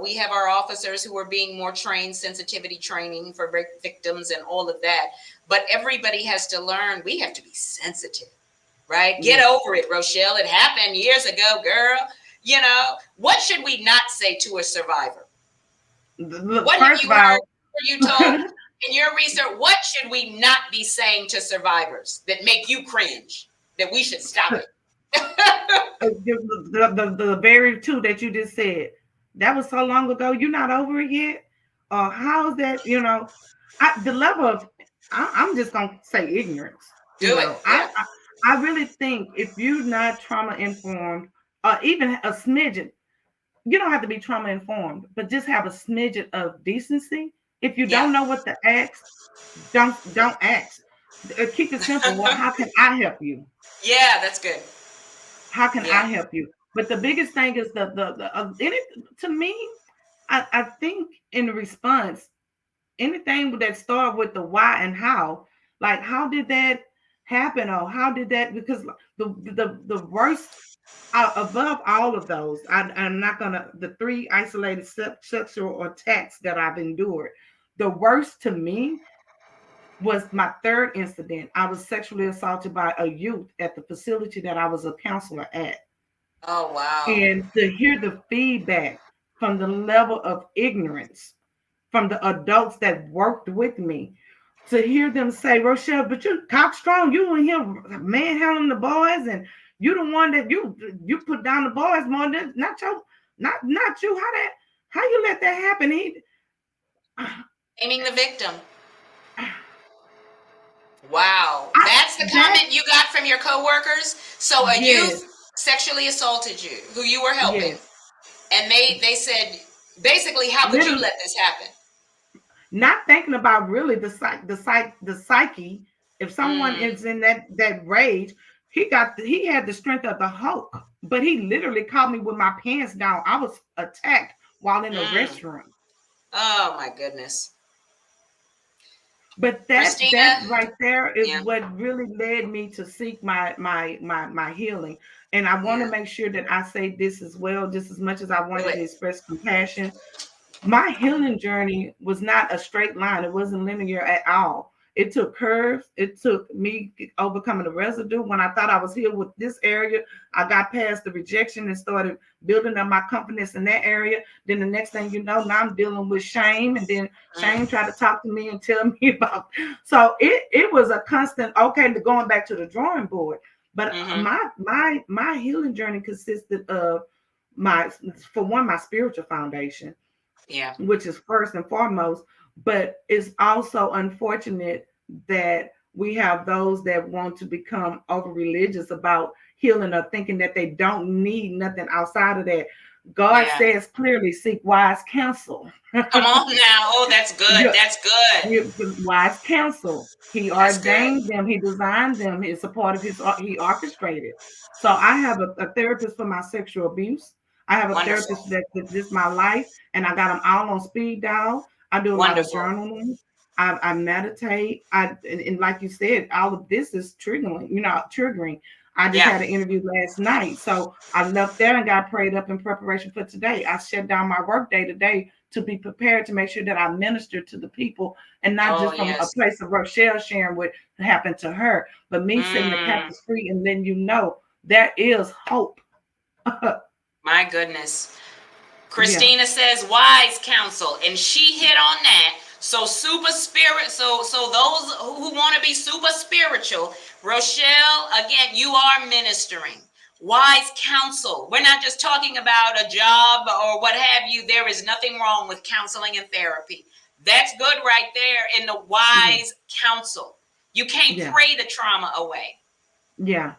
S1: we have our officers who are being more trained, sensitivity training for victims and all of that. But everybody has to learn. We have to be sensitive, right? Get over it, Rochelle. It happened years ago, girl. What should we not say to a survivor?
S2: Look,
S1: What have
S2: first
S1: you
S2: of all,
S1: heard or you told in your research? What should we not be saying to survivors that make you cringe, that we should stop it?
S2: the very two that you just said, that was so long ago. You're not over it yet. How's that? The level of, I'm just gonna say ignorance.
S1: Do it. Yeah.
S2: I really think if you're not trauma informed, or even a smidgen, you don't have to be trauma informed, but just have a smidgen of decency. If you
S1: Yeah.
S2: don't know what to ask, don't ask. Keep it simple. Well, how can I help you?
S1: Yeah, that's good.
S2: How can
S1: Yeah.
S2: I help you? But the biggest thing is to me, I think in the response, anything that start with the why and how, like how did that happen, or how did that, because the worst above all of those, I'm not gonna, the three isolated sexual attacks that I've endured, the worst to me was my third incident. I was sexually assaulted by a youth at the facility that I was a counselor at.
S1: Oh, wow.
S2: And to hear the feedback from the level of ignorance from the adults that worked with me, to hear them say, Rochelle, but you cock strong, you in here manhandling the boys, and you the one that you put down the boys more than not you. How you let that happen?
S1: Blaming the victim. Wow.
S2: I
S1: That's the
S2: that
S1: comment you got from your coworkers? So a
S2: yes,
S1: youth sexually assaulted you, who you were helping,
S2: yes.
S1: and they said, basically, how could you
S2: Literally
S1: let this happen?
S2: not thinking about really the psyche. If someone
S1: Mm,
S2: is in that rage, he had the strength of the Hulk, but he literally caught me with my pants down. I was attacked while in the
S1: mm.
S2: restroom.
S1: Oh, my goodness.
S2: But that
S1: Christina?
S2: right there is
S1: Yeah,
S2: what really led me to seek my healing. And I want to
S1: yeah.
S2: make sure that I say this as well, just as much as I
S1: Do
S2: wanted to
S1: it.
S2: express compassion. My healing journey was not a straight line. It wasn't linear at all. It took curves. It took me overcoming the residue. When I thought I was healed with this area, I got past the rejection and started building up my confidence in that area. Then the next thing you know, now I'm dealing with shame, and then shame
S1: Mm,
S2: tried to talk to me and tell me about. So it was a constant. Okay, going back to the drawing board. But
S1: mm-hmm.
S2: my healing journey consisted of my, for one, my spiritual foundation,
S1: Yeah.
S2: which is first and foremost. But it's also unfortunate that we have those that want to become over religious about healing, or thinking that they don't need nothing outside of that. God
S1: Yeah.
S2: says clearly, seek wise counsel.
S1: Come on now. Oh, that's good.
S2: Yeah,
S1: That's good.
S2: wise counsel. He
S1: That's good.
S2: ordained them. He designed them. It's a part of his. He orchestrated. So I have a therapist for my sexual abuse. I have a
S1: Wonderful.
S2: therapist that just my life, and I got them all on speed dial. I do a lot of
S1: Wonderful.
S2: journaling. I meditate. And like you said, all of this is triggering. Triggering. I just
S1: Yeah.
S2: had an interview last night. So I left there and got prayed up in preparation for today. I shut down my work day today to be prepared to make sure that I minister to the people and not
S1: Oh,
S2: just from a
S1: yes.
S2: place of Rochelle sharing what happened to her, but me setting the
S1: Mm,
S2: captives free and letting you know there is hope.
S1: my goodness.
S2: Yeah.
S1: Christina says wise counsel, and she hit on that. So super spirit, so those who want to be super spiritual, Rochelle, again, you are ministering. Wise counsel. We're not just talking about a job or what have you. There is nothing wrong with counseling and therapy. That's good right there in the
S2: Yeah.
S1: wise counsel. You can't
S2: Yeah.
S1: pray the trauma away.
S2: Yeah.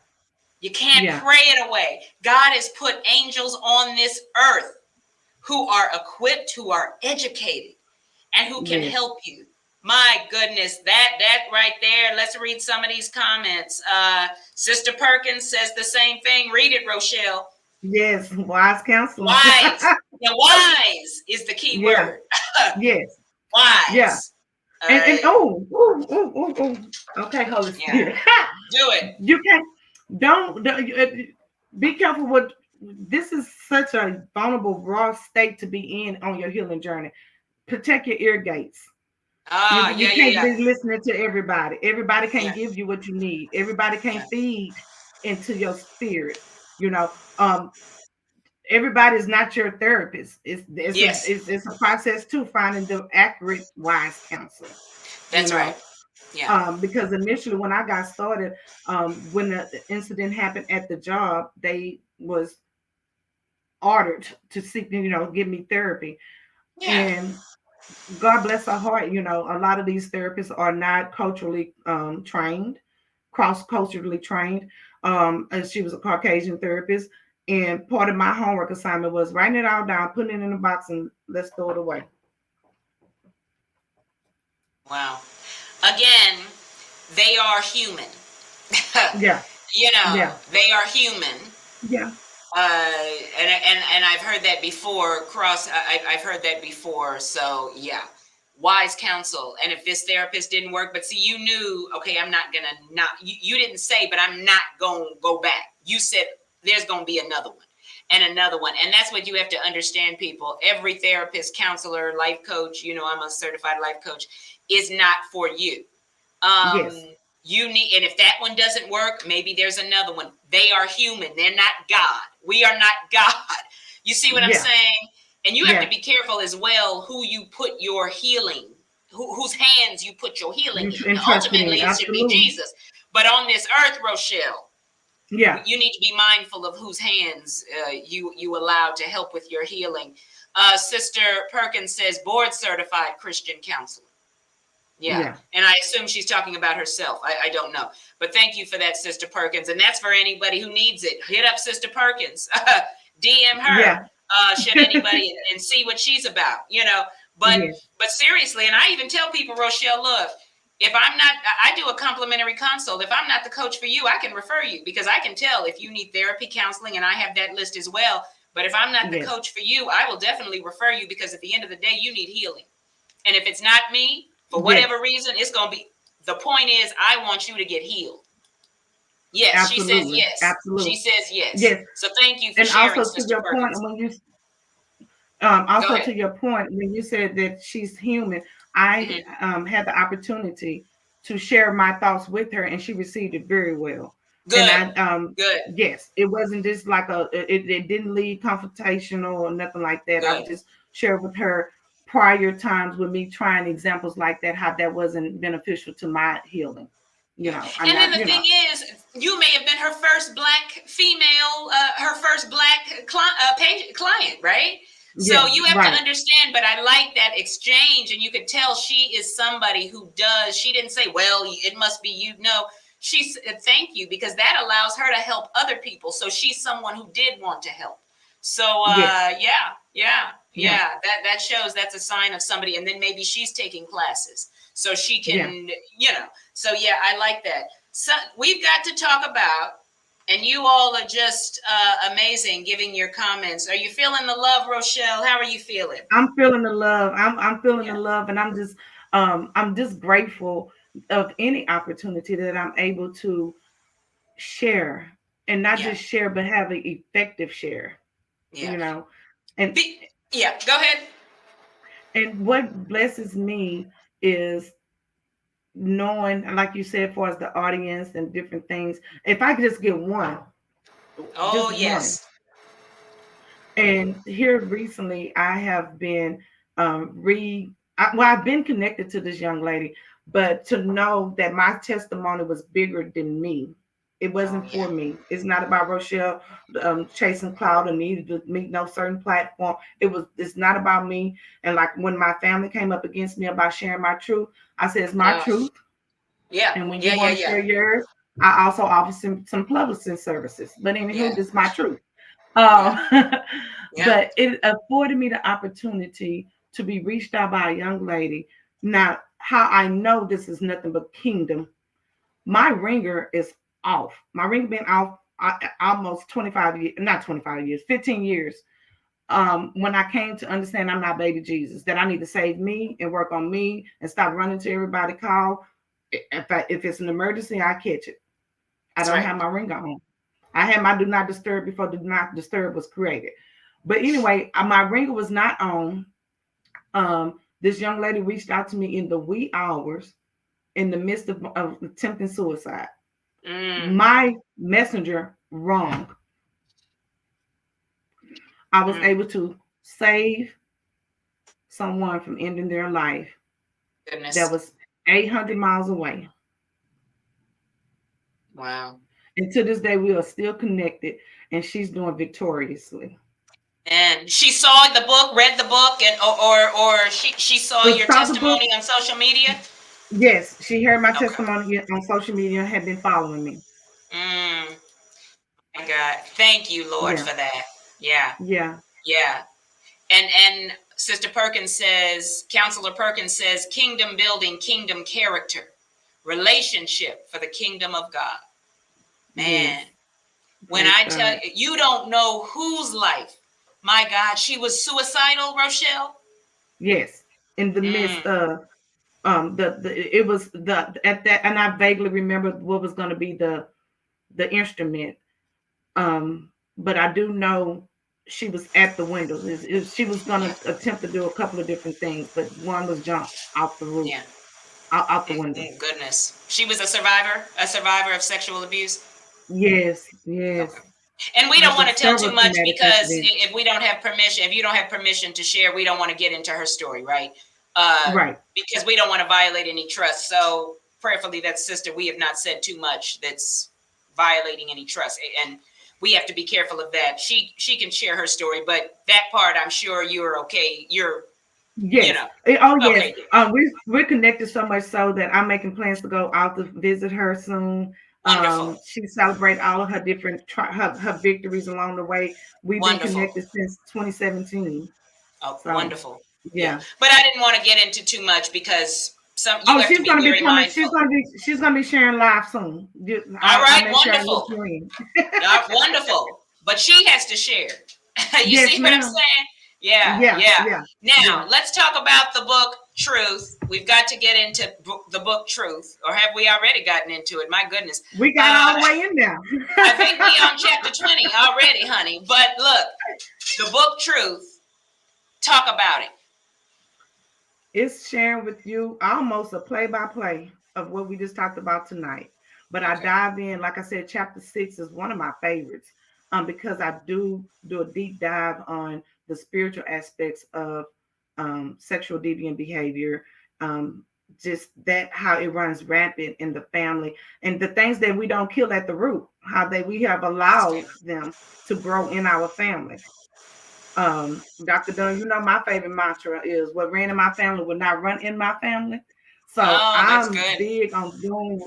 S1: You can't
S2: Yeah.
S1: pray it away. God has put angels on this earth who are equipped, who are educated, and who can
S2: Yes.
S1: help you. My goodness, that right there. Let's read some of these comments. Sister Perkins says the same thing. Read it, Rochelle.
S2: Yes. Wise counseling.
S1: Wise. Now, wise is the key
S2: Yeah.
S1: word.
S2: Yes. Yeah.
S1: Wise.
S2: And okay, Holy
S1: Yeah.
S2: Spirit.
S1: Do it.
S2: You can't don't be careful what this is such a vulnerable raw state to be in on your healing journey. Protect your ear gates. You
S1: Ah,
S2: you
S1: yeah, yeah,
S2: can't
S1: yeah,
S2: be listening to everybody. Everybody can't
S1: yeah,
S2: give you what you need. Everybody
S1: yeah.
S2: can't feed into your spirit. You know, um, everybody is not your therapist.
S1: Yes,
S2: It's a process too, finding the accurate, wise counsel. You
S1: that's right.
S2: know,
S1: Yeah,
S2: because initially when I got started, when the incident happened at the job, they was ordered to seek, give me therapy.
S1: yeah,
S2: And God bless her heart, a lot of these therapists are not culturally trained, cross culturally trained. And she was a Caucasian therapist. And part of my homework assignment was writing it all down, putting it in a box, and let's throw it away.
S1: wow. Again, they are human.
S2: Yeah, yeah,
S1: They are human.
S2: yeah,
S1: And I've heard that before. I've heard that before. So yeah, wise counsel. And if this therapist didn't work, but see, you knew, okay, I'm not gonna not. You didn't say, but I'm not gonna go back. You said there's gonna be another one and another one, and that's what you have to understand, people. Every therapist, counselor, life coach, I'm a certified life coach, is not for you. um
S2: yes,
S1: you need, and if that one doesn't work, maybe there's another one. They are human, they're not God. We are not God. You see what I'm
S2: yeah,
S1: saying? And you have to
S2: yeah.
S1: be careful as well who you put your healing, whose hands you put your healing
S2: You
S1: in.
S2: entrusted
S1: Ultimately
S2: in,
S1: it should be
S2: absolutely.
S1: Jesus, but on this earth, Rochelle,
S2: Yeah,
S1: you need to be mindful of whose hands you allow to help with your healing. Sister Perkins says board certified Christian counselor. Yeah.
S2: yeah,
S1: And I assume she's talking about herself. I don't know. But thank you for that, Sister Perkins. And that's for anybody who needs it. Hit up Sister Perkins, DM her,
S2: yeah.
S1: should anybody, and see what she's about. But
S2: Yes,
S1: but seriously, and I even tell people, Rochelle, look, if I'm not, I do a complimentary consult. If I'm not the coach for you, I can refer you because I can tell if you need therapy, counseling, and I have that list as well. But if I'm not the
S2: yes,
S1: coach for you, I will definitely refer you because at the end of the day, you need healing. And if it's not me, for
S2: yes.
S1: whatever reason, it's going to be, the point is, I want you to get healed. Yes, she says
S2: Absolutely,
S1: yes. She
S2: absolutely.
S1: says yes.
S2: Yes.
S1: So thank you for
S2: And
S1: sharing,
S2: also to
S1: Sister
S2: your point,
S1: Perkins.
S2: when you
S1: Go
S2: also
S1: ahead.
S2: to your point, when you said that she's human, I
S1: Hmm.
S2: had the opportunity to share my thoughts with her, and she received it very well. And
S1: Good. Good.
S2: yes, it wasn't just like it didn't lead confrontational or nothing like that. I
S1: Good.
S2: would just share with her prior times with me trying examples like that, how that wasn't beneficial to my healing.
S1: Yeah.
S2: I'm
S1: And then
S2: not,
S1: the thing is, you may have been her first black female, her first black client, right? So
S2: yeah,
S1: you have to
S2: right,
S1: understand, but I like that exchange. And you could tell she is somebody who does, she didn't say, well, it must be you. No, she said, thank you, because that allows her to help other people. So she's someone who did want to help. So,
S2: yes, yeah,
S1: yeah, that shows that's a sign of somebody. And then maybe she's taking classes so she
S2: yeah.
S1: can, so yeah, I like that. So we've got to talk about, and you all are just amazing giving your comments. Are you feeling the love, Rochelle? How are you feeling?
S2: I'm feeling the love. I'm feeling
S1: Yeah.
S2: the love, and I'm just grateful of any opportunity that I'm able to share. and not
S1: Yeah.
S2: just share, but have an effective share,
S1: Yeah.
S2: you know. And
S1: Yeah. Go ahead.
S2: what blesses me is knowing, like you said, for as the audience and different things. If I could just get one,
S1: Oh,
S2: just one.
S1: yes.
S2: And here recently, I have been I've been connected to this young lady, but to know that my testimony was bigger than me. It
S1: Oh,
S2: wasn't
S1: yeah.
S2: for me. It's not about Rochelle chasing cloud or needed to meet no certain platform. It's not about me. And like when my family came up against me about sharing my truth, I said it's my
S1: Uh,
S2: truth.
S1: yeah.
S2: And when you
S1: Yeah. Yeah.
S2: want to
S1: Yeah.
S2: share yours, I also offer some publishing services. But
S1: Yeah.
S2: anywho, this is my truth.
S1: Yeah.
S2: Um,
S1: Yeah.
S2: but it afforded me the opportunity to be reached out by a young lady. Now, how I know this is nothing but kingdom, my ringer is off. My ring been off almost 25 years, not 25 years, 15 years. When I came to understand I'm not baby Jesus, that I need to save me and work on me and stop running to everybody call. If it's an emergency, I catch it. I
S1: That's
S2: don't
S1: right.
S2: have my ringer on. I had my do not disturb before do not disturb was created. But anyway, my ringer was not on. This young lady reached out to me in the wee hours in the midst of attempting suicide.
S1: Mm,
S2: My messenger wrong. I was
S1: mm,
S2: able to save someone from ending their life that
S1: goodness.
S2: was 800 miles away.
S1: Wow.
S2: And to this day, we are still connected, and she's doing victoriously.
S1: And she saw the book, read the book, and or she saw
S2: But
S1: your
S2: saw the book.
S1: testimony on social media.
S2: Yes, she heard my
S1: Okay.
S2: testimony on social media and had been following me.
S1: Mm, my God. Thank you, Lord,
S2: Yeah,
S1: for that. Yeah.
S2: yeah,
S1: Yeah. And Sister Perkins says, Counselor Perkins says, kingdom building, kingdom character, relationship for the kingdom of God.
S2: yes.
S1: Man, when
S2: Praise
S1: I tell
S2: God.
S1: you, you don't know whose life. My God, she was suicidal, Rochelle.
S2: Yes, in the midst
S1: Mm,
S2: of the it was the at that, and I vaguely remember what was going to be the instrument. But I do know she was at the window. She was going
S1: yeah,
S2: to attempt to do a couple of different things, but one was jump off the roof,
S1: yeah.
S2: out the window.
S1: Goodness. She was a survivor of sexual abuse.
S2: Yes, yes.
S1: Okay. And we don't want to tell too
S2: Several
S1: much
S2: traumatic
S1: because
S2: accidents.
S1: if we don't have permission, if you don't have permission to share, we don't want to get into her story, right? Uh,
S2: Right.
S1: because we don't want to violate any trust. So prayerfully, that sister, we have not said too much that's violating any trust, and we have to be careful of that. She can share her story, but that part, I'm sure you're okay. You're, you
S2: Yes.
S1: know,
S2: Oh, yes.
S1: okay,
S2: We're connected so much so that I'm making plans to go out to visit her soon.
S1: wonderful,
S2: She celebrate all of her different her victories along the way. We've been
S1: wonderful.
S2: connected since 2017.
S1: Oh,
S2: So
S1: wonderful. Yeah.
S2: yeah.
S1: But I didn't want to get into too much because you
S2: Oh,
S1: have to
S2: she's
S1: be
S2: gonna be
S1: very
S2: coming.
S1: mindful.
S2: She's gonna be sharing live soon.
S1: All
S2: I'll
S1: right,
S2: make sure I look
S1: wonderful.
S2: you in.
S1: Wonderful. But she has to share. You
S2: Yes,
S1: see what I'm
S2: ma'am.
S1: saying? Yeah,
S2: Yeah,
S1: yeah.
S2: yeah,
S1: Now,
S2: yeah.
S1: let's talk about the book Truth. We've got to get into the book Truth, or have we already gotten into it? My goodness.
S2: We got
S1: Uh,
S2: all the way in there.
S1: I think we on chapter 20 already, honey. But look, the book Truth, talk about it.
S2: It's sharing with you almost a play by play of what we just talked about tonight. But I
S1: Okay.
S2: dive in, like I said, chapter 6 is one of my favorites, because I do a deep dive on the spiritual aspects of sexual deviant behavior, um, just that how it runs rampant in the family, and the things that we don't kill at the root, how they we have
S1: That's good.
S2: allowed them to grow in our family. Dr. Dunn, you know my favorite mantra is what ran in my family will not run in my family. So
S1: Oh, that's
S2: I'm
S1: good.
S2: big on doing,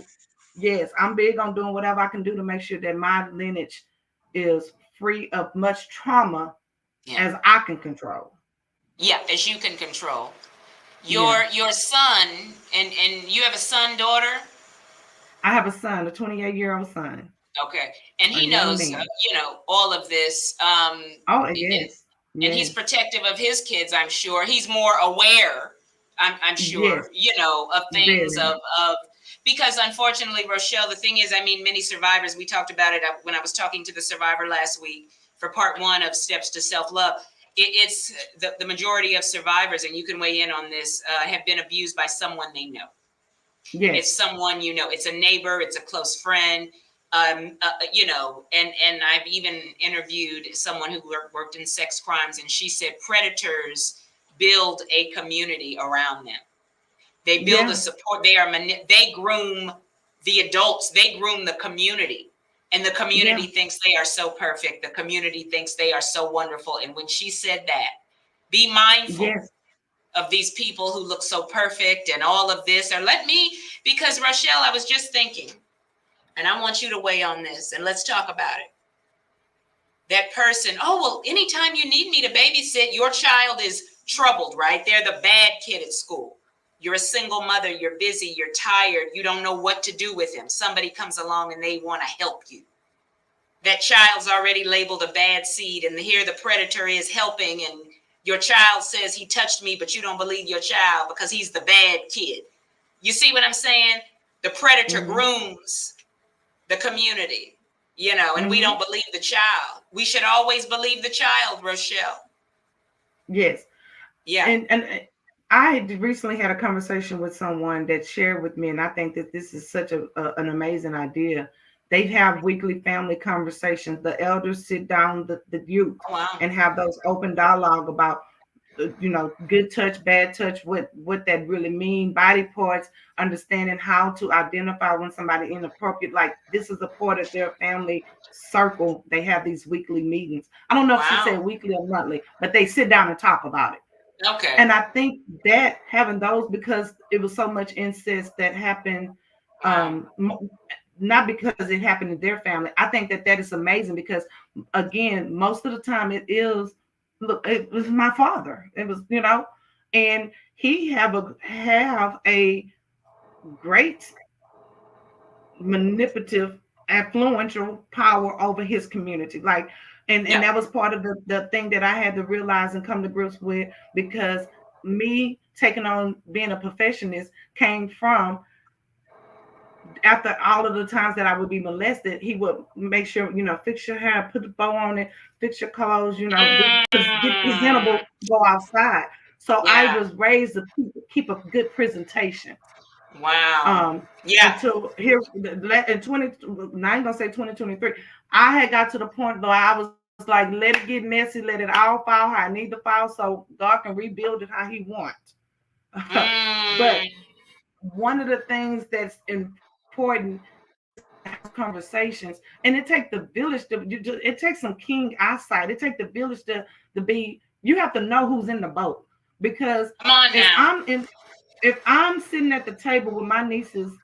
S2: yes, I'm big on doing whatever I can do to make sure that my lineage is free of much trauma
S1: Yeah.
S2: as I can control.
S1: Yeah, as you can control.
S2: Yeah.
S1: Your son, and you have a son, daughter?
S2: I have a son, a 28-year-old son,
S1: Okay. And
S2: a
S1: he
S2: young
S1: knows,
S2: man.
S1: all of this.
S2: Oh,
S1: And,
S2: yes.
S1: and he's
S2: Yes.
S1: protective of his kids, I'm sure. He's more aware, I'm
S2: Yes.
S1: sure, of things
S2: Very.
S1: of Because unfortunately, Rochelle, the thing is, I mean, many survivors, we talked about it when I was talking to the survivor last week for part 1 of Steps to Self-Love. It's the majority of survivors, and you can weigh in on this, have been abused by someone they know.
S2: Yes.
S1: It's someone, it's a neighbor, it's a close friend, and I've even interviewed someone who worked in sex crimes, and she said predators build a community around them. They build a
S2: Yeah.
S1: support. They groom the adults. They groom the community, and the community
S2: Yeah.
S1: thinks they are so perfect. The community thinks they are so wonderful. And when she said that, be mindful
S2: Yes.
S1: of these people who look so perfect and all of this, because Rochelle, I was just thinking, and I want you to weigh on this, and let's talk about it. That person, oh, well, anytime you need me to babysit, your child is troubled, right? They're the bad kid at school. You're a single mother, you're busy, you're tired, you don't know what to do with him. Somebody comes along and they want to help you. That child's already labeled a bad seed, and here the predator is helping, and your child says he touched me, but you don't believe your child because he's the bad kid. You see what I'm saying? The predator
S2: Mm-hmm.
S1: grooms the community, and we
S2: Mm-hmm.
S1: don't believe the child. We should always believe the child, Rochelle.
S2: Yes.
S1: Yeah.
S2: And I had recently had a conversation with someone that shared with me, and I think that this is such an amazing idea. They have weekly family conversations. The elders sit down the youth
S1: Oh, wow.
S2: and have those open dialogue about good touch, bad touch, what that really mean, body parts, understanding how to identify when somebody inappropriate. Like this is a part of their family circle. They have these weekly meetings. I don't know if she said
S1: Wow.
S2: weekly or monthly, but they sit down and talk about it.
S1: Okay.
S2: And I think that having those, because it was so much incest that happened,
S1: Wow.
S2: um, not because it happened in their family. I think that that is amazing because, again, most of the time look, it was my father. It was, and he have a great manipulative, influential power over his community. Like, and
S1: Yeah.
S2: that was part of the thing that I had to realize and come to grips with, because me taking on being a perfectionist came from, after all of the times that I would be molested, he would make sure, fix your hair, put the bow on it, fix your clothes, get
S1: Mm.
S2: presentable, go outside. So I
S1: Yeah.
S2: was raised to keep a good presentation.
S1: Wow.
S2: um
S1: Yeah.
S2: until here in 20, now I'm gonna say 2023, I had got to the point though I was like, let it get messy, let it all fall how I need to fall so God can rebuild it how he wants. But
S1: Mm.
S2: one of the things that's important is to have those conversations, and it takes the village it takes some king eyesight. It takes the village to be, you have to know who's in the boat. Because
S1: Come on
S2: if
S1: now.
S2: I'm sitting at the table with my nieces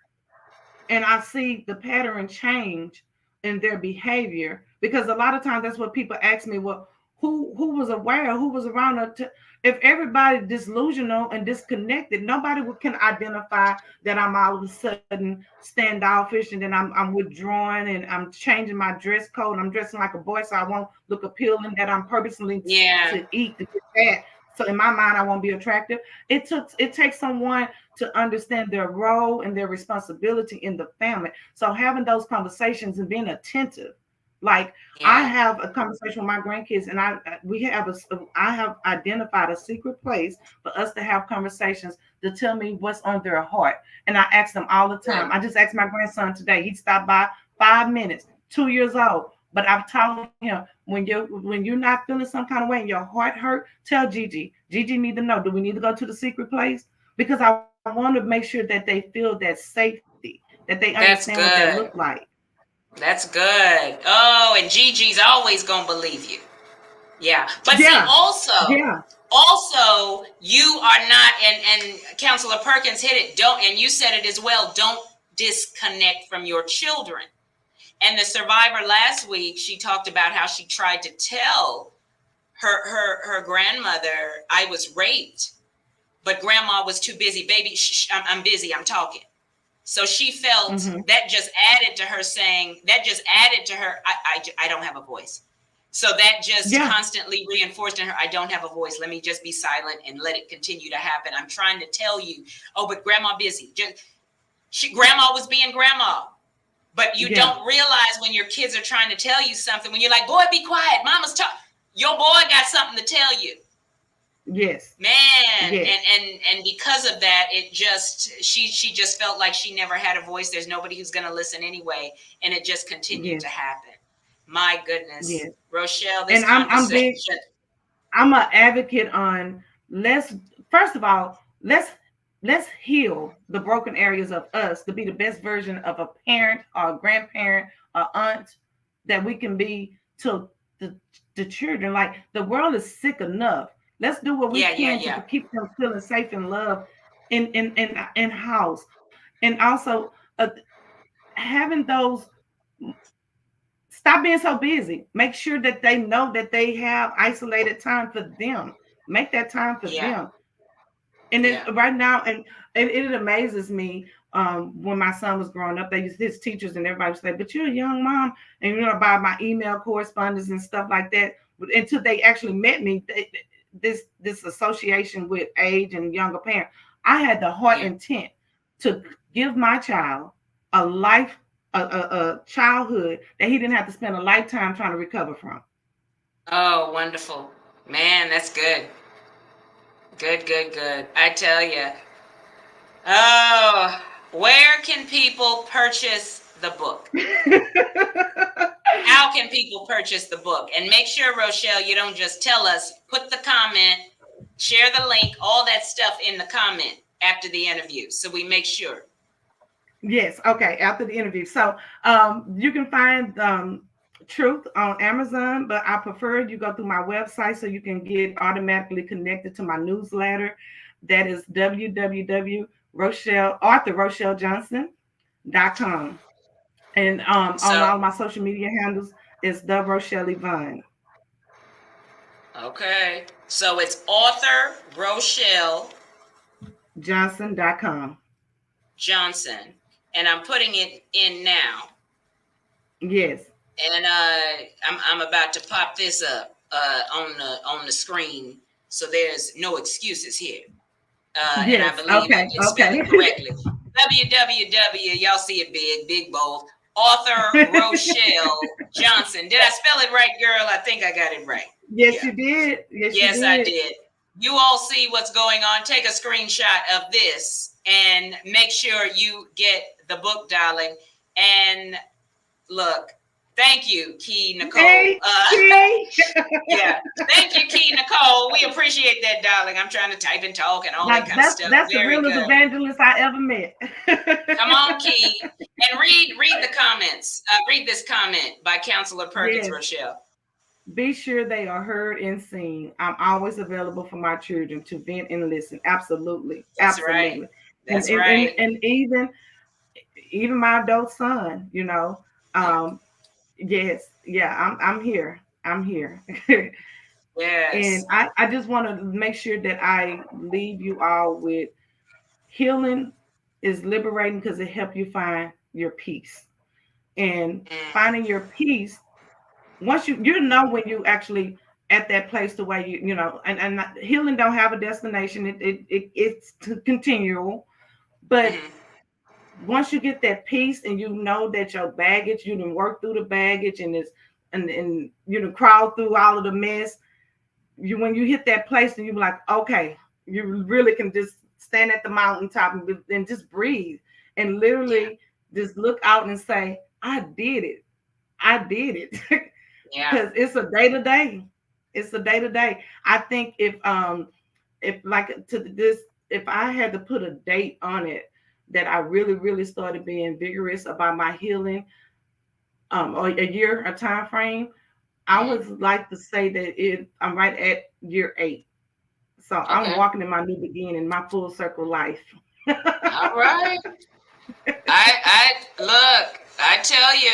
S2: and I see the pattern change in their behavior, because a lot of times that's what people ask me. Well, who was aware, who was around if everybody disillusional and disconnected, nobody can identify that I'm all of a sudden standoffish, and then I'm withdrawing, and I'm changing my dress code. I'm dressing like a boy so I won't look appealing, that I'm purposely
S1: Yeah.
S2: to eat to get fat. So in my mind, I won't be attractive. It takes someone to understand their role and their responsibility in the family. So having those conversations and being attentive, like I
S1: Yeah.
S2: have a conversation with my grandkids, and I have identified a secret place for us to have conversations to tell me what's on their heart. And I ask them all the
S1: Good.
S2: time. I just asked my grandson today. He stopped by 5 minutes, 2 years old. But I've told him, when you're not feeling some kind of way and your heart hurt, tell Gigi. Gigi need to know. Do we need to go to the secret place? Because I want to make sure that they feel that safety, that they understand what that
S1: That's
S2: look like.
S1: good. That's good. Oh, and Gigi's always gonna believe you. Yeah. But see,
S2: Yeah, yeah,
S1: also, you are not, and Counselor Perkins hit it, don't, and you said it as well, don't disconnect from your children. And the survivor last week, she talked about how she tried to tell her grandmother, I was raped, but grandma was too busy. Baby, I'm busy, I'm talking. So she felt
S2: mm-hmm.
S1: that just added to her saying, that just added to her, I don't have a voice. So that just
S2: Yeah,
S1: constantly reinforced in her, I don't have a voice. Let me just be silent and let it continue to happen. I'm trying to tell you, oh, but grandma busy. Grandma was being grandma. But you
S2: Yeah.
S1: don't realize when your kids are trying to tell you something, when you're like, boy, be quiet, mama's talking. Your boy got something to tell you.
S2: Yes.
S1: Man,
S2: Yes.
S1: and because of that, it just she just felt like she never had a voice. There's nobody who's going to listen anyway, and it just continued
S2: Yes.
S1: to happen. My goodness,
S2: Yes.
S1: Rochelle, this
S2: And I'm big.
S1: conversation.
S2: I'm an advocate on, let's, first of all, let's heal the broken areas of us to be the best version of a parent or a grandparent or aunt that we can be to the children. Like, the world is sick enough. Let's do what we
S1: Yeah, yeah,
S2: can to
S1: yeah,
S2: keep them feeling safe and loved in house. And also, having those, stop being so busy. Make sure that they know that they have isolated time for them. Make that time for
S1: yeah,
S2: them. And
S1: yeah,
S2: it's right now, and it amazes me. When my son was growing up, they used, his teachers and everybody would say, "But you're a young mom," and by my email correspondence and stuff like that. Until they actually met me, this association with age and younger parents, I had the heart
S1: yeah.
S2: intent to give my child a life, a childhood that he didn't have to spend a lifetime trying to recover from.
S1: Oh, wonderful, man. That's good. Good, good, good. I tell you. Oh, where can people purchase the book? How can people purchase the book? And make sure, Rochelle, you don't just tell us, put the comment, share the link, all that stuff in the comment after the interview. So we make sure.
S2: Yes, okay, after the interview. So you can find Truth on Amazon, but I prefer you go through my website so you can get automatically connected to my newsletter. That is www.RochelleJohnson.com. And on
S1: So,
S2: all my social media handles is the Rochelle Yvonne
S1: okay. So it's author Rochelle
S2: Johnson.com.
S1: Johnson. And I'm putting it in now.
S2: Yes.
S1: And I'm about to pop this up on the screen. So there's no excuses here. And I
S2: Yes.
S1: believe I
S2: Okay.
S1: did spell
S2: Okay.
S1: it correctly. www, y'all see it big, bold. Author Rochelle Johnson. Did I spell it right, girl? I think I got it right.
S2: Yes,
S1: Yeah.
S2: you did. Yes, you
S1: Yes, I
S2: did.
S1: did. You all see what's going on. Take a screenshot of this and make sure you get the book, darling. And look, thank you, Key Nicole.
S2: Hey, Key.
S1: Yeah, thank you, Key Nicole. We appreciate that, darling. I'm trying to type and talk and all that
S2: Like,
S1: kind of
S2: that's
S1: stuff.
S2: that's the
S1: Very
S2: realest
S1: good.
S2: evangelist I ever met.
S1: Come on, Key, and read the comments. Read this comment by Counselor Perkins,
S2: Yes.
S1: Rochelle.
S2: Be sure they are heard and seen. I'm always available for my children to vent and listen. Absolutely.
S1: That's right.
S2: Absolutely. And
S1: That's
S2: and, and,
S1: right.
S2: and even my adult son, yes, yeah, I'm here. I'm here. And
S1: Yes.
S2: I just want to make sure that I leave you all with, healing is liberating because it helps you find your peace. And
S1: Mm,
S2: finding your peace, once you know when you actually at that place the way and healing don't have a destination. It's continual. But
S1: mhm.
S2: once you get that peace and you know that your baggage, you done work through the baggage, and it's and you know crawl through all of the mess, you when you hit that place and you're like, okay, you really can just stand at the mountaintop and just breathe and
S1: Yeah.
S2: literally just look out and say, I did it. I did it.
S1: Yeah.
S2: Because it's a day to day. It's a day to day. I think if like to this, if I had to put a date on it that I really, really started being vigorous about my healing, or a year, a time frame, I
S1: Mm.
S2: would like to say that I'm right at year 8. So I'm
S1: Okay.
S2: walking in my new beginning, my full circle life.
S1: All right. I look. I tell you,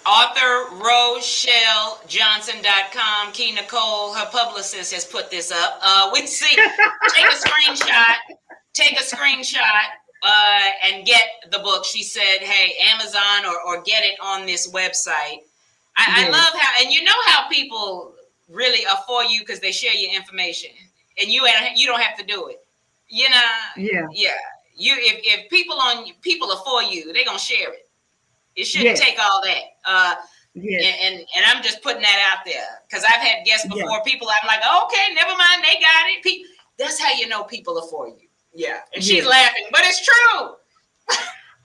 S1: author RochelleJohnson.com. Key Nicole, her publicist, has put this up. We see. Take a screenshot. Take a screenshot. And get the book. She said, "Hey, Amazon or get it on this website." I
S2: Yes.
S1: love how, and you know how people really are for you because they share your information, and you don't have to do it. You know,
S2: Yeah.
S1: yeah, if people are for you, they're gonna share it. It shouldn't
S2: Yes.
S1: take all that.
S2: Yes.
S1: And I'm just putting that out there because I've had guests
S2: Yeah.
S1: before. People, I'm like, okay, never mind, they got it. That's how you know people are for you. Yeah, and she's
S2: Yes.
S1: laughing, but it's true.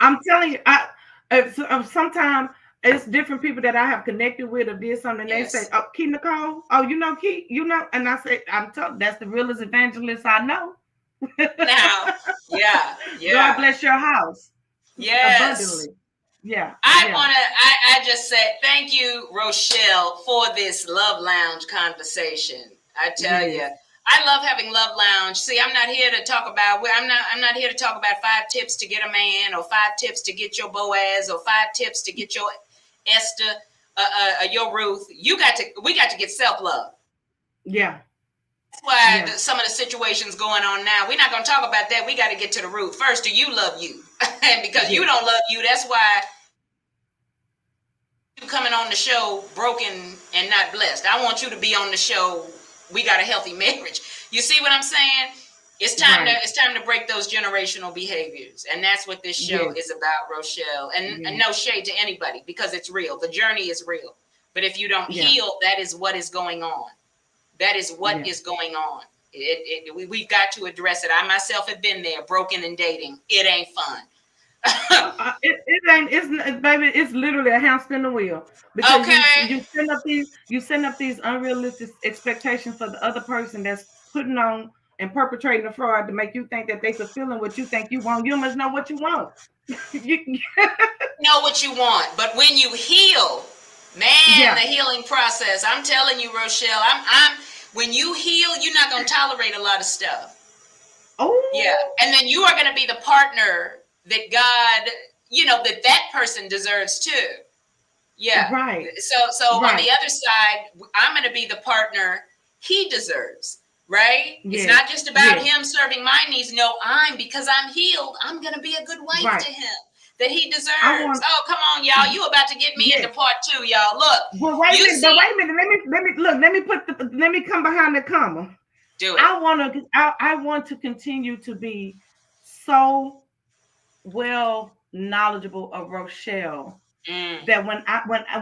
S2: I'm telling you, sometimes it's different people that I have connected with or did something. And they say,
S1: Yes.
S2: "Oh, Key Nicole, oh, you know Key, you know," and I say, "I'm telling, that's the realest evangelist I know."
S1: Now, yeah,
S2: God
S1: yeah,
S2: bless your house
S1: yes.
S2: abundantly. Yeah,
S1: I
S2: yeah,
S1: want to, I just said thank you, Rochelle, for this Love Lounge conversation. I tell
S2: yes,
S1: you, I love having Love Lounge. See, I'm not here to talk about, I'm not here to talk about 5 tips to get a man or 5 tips to get your Boaz or 5 tips to get your Esther, your Ruth. We got to get self-love.
S2: yeah,
S1: That's why
S2: yeah.
S1: some of the situations going on now, we're not going to talk about that. We got to get to the root. First, do you love you? And because you
S2: Yes.
S1: don't love you, that's why you coming on the show broken and not blessed. I want you to be on the show. We got a healthy marriage. You see what I'm saying?
S2: Right.
S1: It's time to break those generational behaviors. And that's what this show
S2: Yes.
S1: is about, Rochelle. And
S2: Yes.
S1: no shade to anybody because it's real. The journey is real. But if you don't
S2: Yeah.
S1: heal, that is what is going on. That is what
S2: Yeah.
S1: is going on. We've got to address it. I myself have been there, broken and dating. It ain't fun.
S2: It ain't. Baby. It's literally a hamster in the wheel because
S1: Okay.
S2: you send up these unrealistic expectations for the other person that's putting on and perpetrating a fraud to make you think that they fulfilling what you think you want. You must know what you want.
S1: Know what you want, but when you heal, man, the
S2: Yeah.
S1: healing process. I'm telling you, Rochelle. I'm. When you heal, you're not gonna tolerate a lot of stuff. Yeah,
S2: Oh.
S1: and then you are gonna be the partner that God, that person deserves too. Yeah.
S2: Right.
S1: So on
S2: Right.
S1: the other side, I'm going to be the partner he deserves, right? It's
S2: Yes.
S1: not just about
S2: Yes.
S1: him serving my needs. No, because I'm healed, I'm going to be a good wife
S2: Right.
S1: to him that he
S2: I
S1: deserves.
S2: want.
S1: Oh, come on, y'all. You about to get me into
S2: Yes.
S1: part 2, y'all. Look,
S2: But wait a
S1: you
S2: minute. But
S1: see,
S2: wait a minute. Let me look. Let me come behind the comma.
S1: do it.
S2: I want to continue to be so well knowledgeable of Rochelle
S1: Mm.
S2: that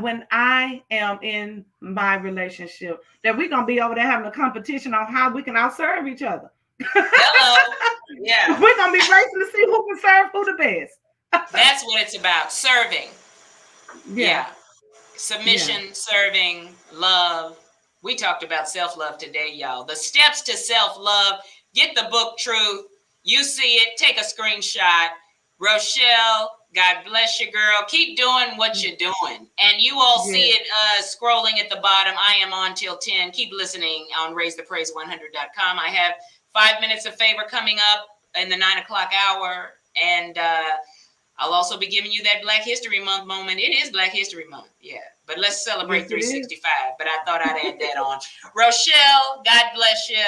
S2: when I am in my relationship, that we're gonna be over there having a competition on how we can outserve each other.
S1: Hello. Yeah.
S2: We're gonna be racing to see who can serve who the best.
S1: That's what it's about. Serving.
S2: Yeah,
S1: Yeah.
S2: yeah,
S1: Submission, serving, love. We talked about self-love today, y'all. The steps to self-love. Get the book Truth. You see it. Take a screenshot. Rochelle, God bless you, girl. Keep doing what you're doing. And you all see
S2: yeah.
S1: it scrolling at the bottom. I am on till 10. Keep listening on raisethepraise100.com. I have 5 minutes of favor coming up in the 9 o'clock hour. And I'll also be giving you that Black History Month moment. It is Black History Month, yeah. But let's celebrate
S2: Yes, it is.
S1: 365. But I thought I'd add that on. Rochelle, God bless you.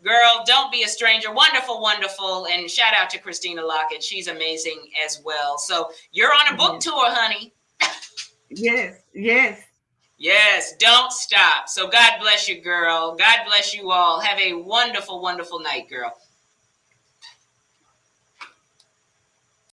S1: Girl, don't be a stranger. Wonderful, wonderful. And shout out to Christina Lockett. She's amazing as well. So you're on a book
S2: Yes,
S1: tour, honey.
S2: yes, yes.
S1: Yes, don't stop. So God bless you, girl. God bless you all. Have a wonderful, wonderful night, girl.